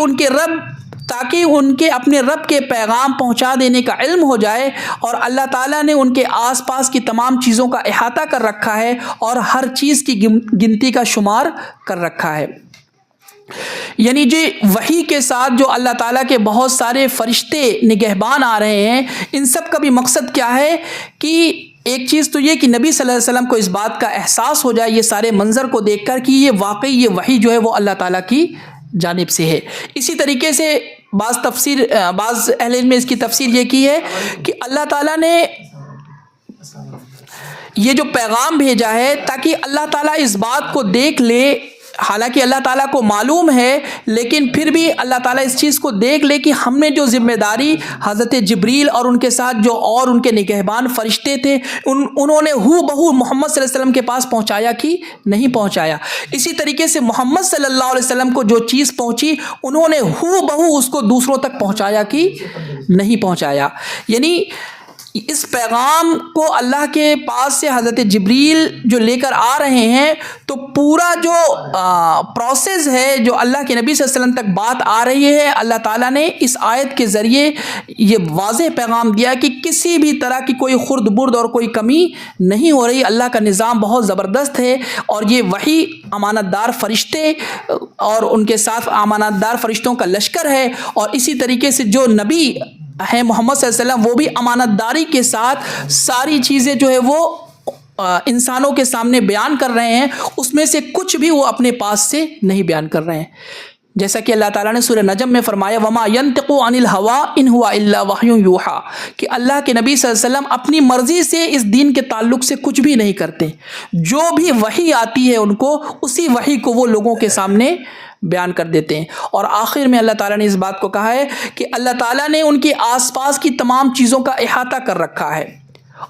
A: ان کے اپنے رب کے پیغام پہنچا دینے کا علم ہو جائے. اور اللہ تعالیٰ نے ان کے آس پاس کی تمام چیزوں کا احاطہ کر رکھا ہے اور ہر چیز کی گنتی کا شمار کر رکھا ہے. یعنی جو وحی کے ساتھ جو اللہ تعالیٰ کے بہت سارے فرشتے نگہبان آ رہے ہیں، ان سب کا بھی مقصد کیا ہے کہ ایک چیز تو یہ کہ نبی صلی اللہ علیہ وسلم کو اس بات کا احساس ہو جائے یہ سارے منظر کو دیکھ کر کہ یہ واقعی یہ وحی جو ہے وہ اللہ تعالیٰ کی جانب سے ہے. اسی طریقے سے بعض اہل علم نے اس کی تفسیر یہ کی ہے کہ اللہ تعالیٰ نے یہ جو پیغام بھیجا ہے تاکہ اللہ تعالیٰ اس بات کو دیکھ لے، حالانکہ اللہ تعالیٰ کو معلوم ہے لیکن پھر بھی اللہ تعالیٰ اس چیز کو دیکھ لے کہ ہم نے جو ذمہ داری حضرت جبریل اور ان کے ساتھ جو اور ان کے نگہبان فرشتے تھے انہوں نے ہو بہو محمد صلی اللہ علیہ وسلم کے پاس پہنچایا کہ نہیں پہنچایا. اسی طریقے سے محمد صلی اللہ علیہ وسلم کو جو چیز پہنچی انہوں نے ہو بہو اس کو دوسروں تک پہنچایا کہ نہیں پہنچایا. یعنی اس پیغام کو اللہ کے پاس سے حضرت جبریل جو لے کر آ رہے ہیں تو پورا جو پروسیس ہے جو اللہ کے نبی صلی اللہ علیہ وسلم تک بات آ رہی ہے، اللہ تعالیٰ نے اس آیت کے ذریعے یہ واضح پیغام دیا کہ کسی بھی طرح کی کوئی خرد برد اور کوئی کمی نہیں ہو رہی. اللہ کا نظام بہت زبردست ہے، اور یہ وحی امانت دار فرشتے اور ان کے ساتھ امانت دار فرشتوں کا لشکر ہے، اور اسی طریقے سے جو نبی ہے محمد صلی اللہ علیہ وسلم وہ بھی امانت داری کے ساتھ ساری چیزیں جو ہے وہ انسانوں کے سامنے بیان کر رہے ہیں، اس میں سے کچھ بھی وہ اپنے پاس سے نہیں بیان کر رہے ہیں. جیسا کہ اللہ تعالیٰ نے سورہ نجم میں فرمایا وَمَا يَنْتِقُ عَنِ الْهَوَىٰ إِنْ هُوَ إِلَّا وَحْيٌ يُوحَىٰ، کہ اللہ کے نبی صلی اللہ علیہ وسلم اپنی مرضی سے اس دین کے تعلق سے کچھ بھی نہیں کرتے، جو بھی وحی آتی ہے ان کو اسی وحی کو وہ لوگوں کے سامنے بیان کر دیتے ہیں. اور آخر میں اللہ تعالیٰ نے اس بات کو کہا ہے کہ اللہ تعالیٰ نے ان کے آس پاس کی تمام چیزوں کا احاطہ کر رکھا ہے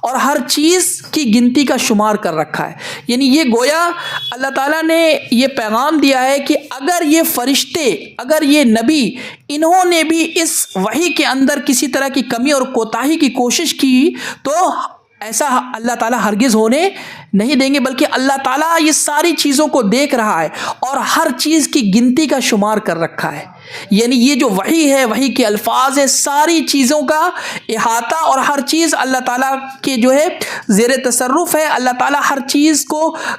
A: اور ہر چیز کی گنتی کا شمار کر رکھا ہے. یعنی یہ گویا اللہ تعالیٰ نے یہ پیغام دیا ہے کہ اگر یہ فرشتے، اگر یہ نبی، انہوں نے بھی اس وحی کے اندر کسی طرح کی کمی اور کوتاہی کی کوشش کی تو ایسا اللہ تعالیٰ ہرگز ہونے نہیں دیں گے، بلکہ اللہ تعالیٰ یہ ساری چیزوں کو دیکھ رہا ہے اور ہر چیز کی گنتی کا شمار کر رکھا ہے. یعنی یہ جو وحی ہے، وحی کے الفاظ ہے، ساری چیزوں کا احاطہ اور ہر چیز اللہ تعالیٰ کے جو ہے زیر تصرف ہے، اللہ تعالیٰ ہر چیز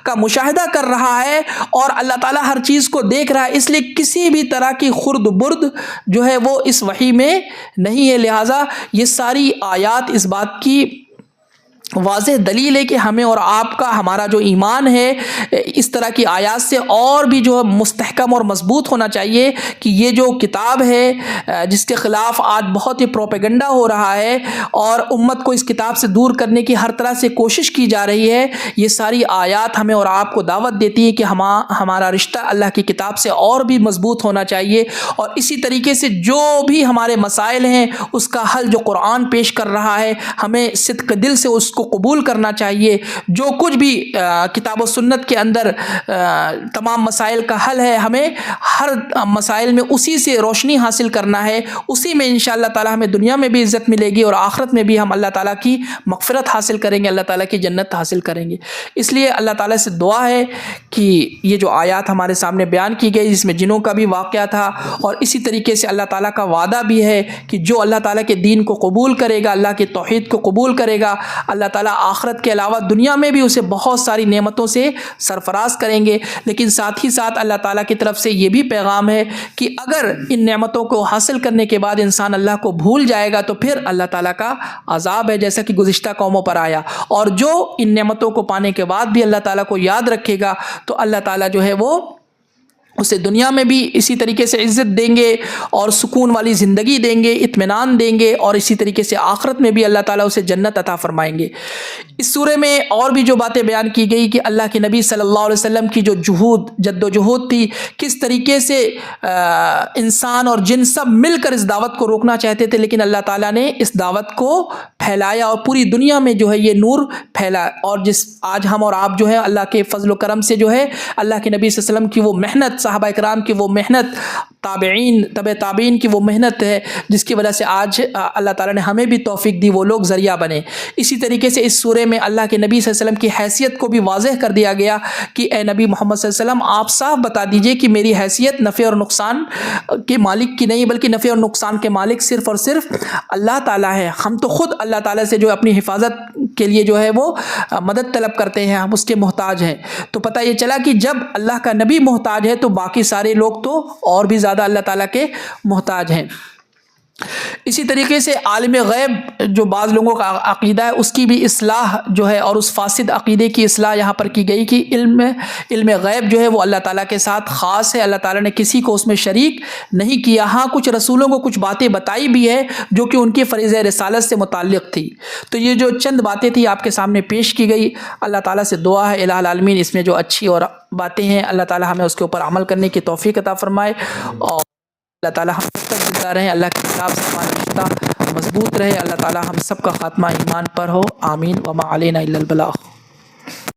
A: کا مشاہدہ کر رہا ہے اور اللہ تعالیٰ ہر چیز کو دیکھ رہا ہے، اس لیے کسی بھی طرح کی خرد برد جو ہے وہ اس وحی میں نہیں ہے۔ لہٰذا یہ ساری آیات اس بات کی واضح دلیل ہے کہ ہمیں اور آپ کا، ہمارا جو ایمان ہے اس طرح کی آیات سے اور بھی جو مستحکم اور مضبوط ہونا چاہیے کہ یہ جو کتاب ہے جس کے خلاف آج بہت ہی پروپیگنڈا ہو رہا ہے اور امت کو اس کتاب سے دور کرنے کی ہر طرح سے کوشش کی جا رہی ہے، یہ ساری آیات ہمیں اور آپ کو دعوت دیتی ہے کہ ہمارا رشتہ اللہ کی کتاب سے اور بھی مضبوط ہونا چاہیے، اور اسی طریقے سے جو بھی ہمارے مسائل ہیں اس کا حل جو قرآن پیش کر رہا ہے ہمیں صدق دل سے اس کو قبول کرنا چاہیے۔ جو کچھ بھی کتاب و سنت کے اندر تمام مسائل کا حل ہے، ہمیں ہر مسائل میں اسی سے روشنی حاصل کرنا ہے، اسی میں انشاءاللہ تعالی ہمیں دنیا میں بھی عزت ملے گی اور آخرت میں بھی ہم اللہ تعالیٰ کی مغفرت حاصل کریں گے، اللہ تعالیٰ کی جنت حاصل کریں گے۔ اس لیے اللہ تعالیٰ سے دعا ہے کہ یہ جو آیات ہمارے سامنے بیان کی گئی جس میں جنوں کا بھی واقعہ تھا، اور اسی طریقے سے اللہ تعالیٰ کا وعدہ بھی ہے کہ جو اللہ تعالیٰ کے دین کو قبول کرے گا، اللہ کے توحید کو قبول کرے گا، اللہ تعالیٰ آخرت کے علاوہ دنیا میں بھی اسے بہت ساری نعمتوں سے سرفراز کریں گے۔ لیکن ساتھ ہی ساتھ اللہ تعالیٰ کی طرف سے یہ بھی پیغام ہے کہ اگر ان نعمتوں کو حاصل کرنے کے بعد انسان اللہ کو بھول جائے گا تو پھر اللہ تعالیٰ کا عذاب ہے، جیسا کہ گزشتہ قوموں پر آیا، اور جو ان نعمتوں کو پانے کے بعد بھی اللہ تعالیٰ کو یاد رکھے گا تو اللہ تعالیٰ جو ہے وہ اسے دنیا میں بھی اسی طریقے سے عزت دیں گے اور سکون والی زندگی دیں گے، اطمینان دیں گے، اور اسی طریقے سے آخرت میں بھی اللہ تعالیٰ اسے جنت عطا فرمائیں گے۔ اس سورہ میں اور بھی جو باتیں بیان کی گئی کہ اللہ کے نبی صلی اللہ علیہ وسلم کی جو جد و جہود تھی، کس طریقے سے انسان اور جن سب مل کر اس دعوت کو روکنا چاہتے تھے، لیکن اللہ تعالیٰ نے اس دعوت کو پھیلایا اور پوری دنیا میں جو ہے یہ نور پھیلا، اور جس آج ہم اور آپ جو ہے اللہ کے فضل و کرم سے جو ہے اللہ کے نبی صلی اللہ علیہ وسلم کی وہ محنت، صحابہ کرام کی وہ محنت، تابعین، تبع تابعین کی وہ محنت ہے جس کی وجہ سے آج اللہ تعالیٰ نے ہمیں بھی توفیق دی، وہ لوگ ذریعہ بنے۔ اسی طریقے سے اس سورے میں اللہ کے نبی صلی اللہ علیہ وسلم کی حیثیت کو بھی واضح کر دیا گیا کہ اے نبی محمد صلی اللہ علیہ وسلم آپ صاف بتا دیجئے کہ میری حیثیت نفع اور نقصان کے مالک کی نہیں بلکہ نفع اور نقصان کے مالک صرف اور صرف اللہ تعالیٰ ہے۔ ہم تو خود اللہ تعالیٰ سے جو اپنی حفاظت کے لیے جو ہے وہ مدد طلب کرتے ہیں، ہم اس کے محتاج ہیں۔ تو پتہ یہ چلا کہ جب اللہ کا نبی محتاج ہے تو باقی سارے لوگ تو اور بھی زیادہ اللہ تعالیٰ کے محتاج ہیں۔ اسی طریقے سے عالم غیب جو بعض لوگوں کا عقیدہ ہے اس کی بھی اصلاح جو ہے اور اس فاسد عقیدے کی اصلاح یہاں پر کی گئی کہ علم غیب جو ہے وہ اللہ تعالیٰ کے ساتھ خاص ہے، اللہ تعالیٰ نے کسی کو اس میں شریک نہیں کیا۔ ہاں کچھ رسولوں کو کچھ باتیں بتائی بھی ہے جو کہ ان کی فریضہ رسالت سے متعلق تھی۔ تو یہ جو چند باتیں تھیں آپ کے سامنے پیش کی گئی، اللہ تعالیٰ سے دعا ہے الہ العالمین اس میں جو اچھی اور باتیں ہیں اللہ تعالیٰ ہمیں اس کے اوپر عمل کرنے کی توفیق عطا فرمائے، اور اللہ تعالیٰ ہم سب تک زندہ رہیں، اللہ کی کتاب سے ہمارا رشتہ مضبوط رہے، اللہ تعالیٰ ہم سب کا خاتمہ ایمان پر ہو، آمین۔ وما علینا الا البلاغ۔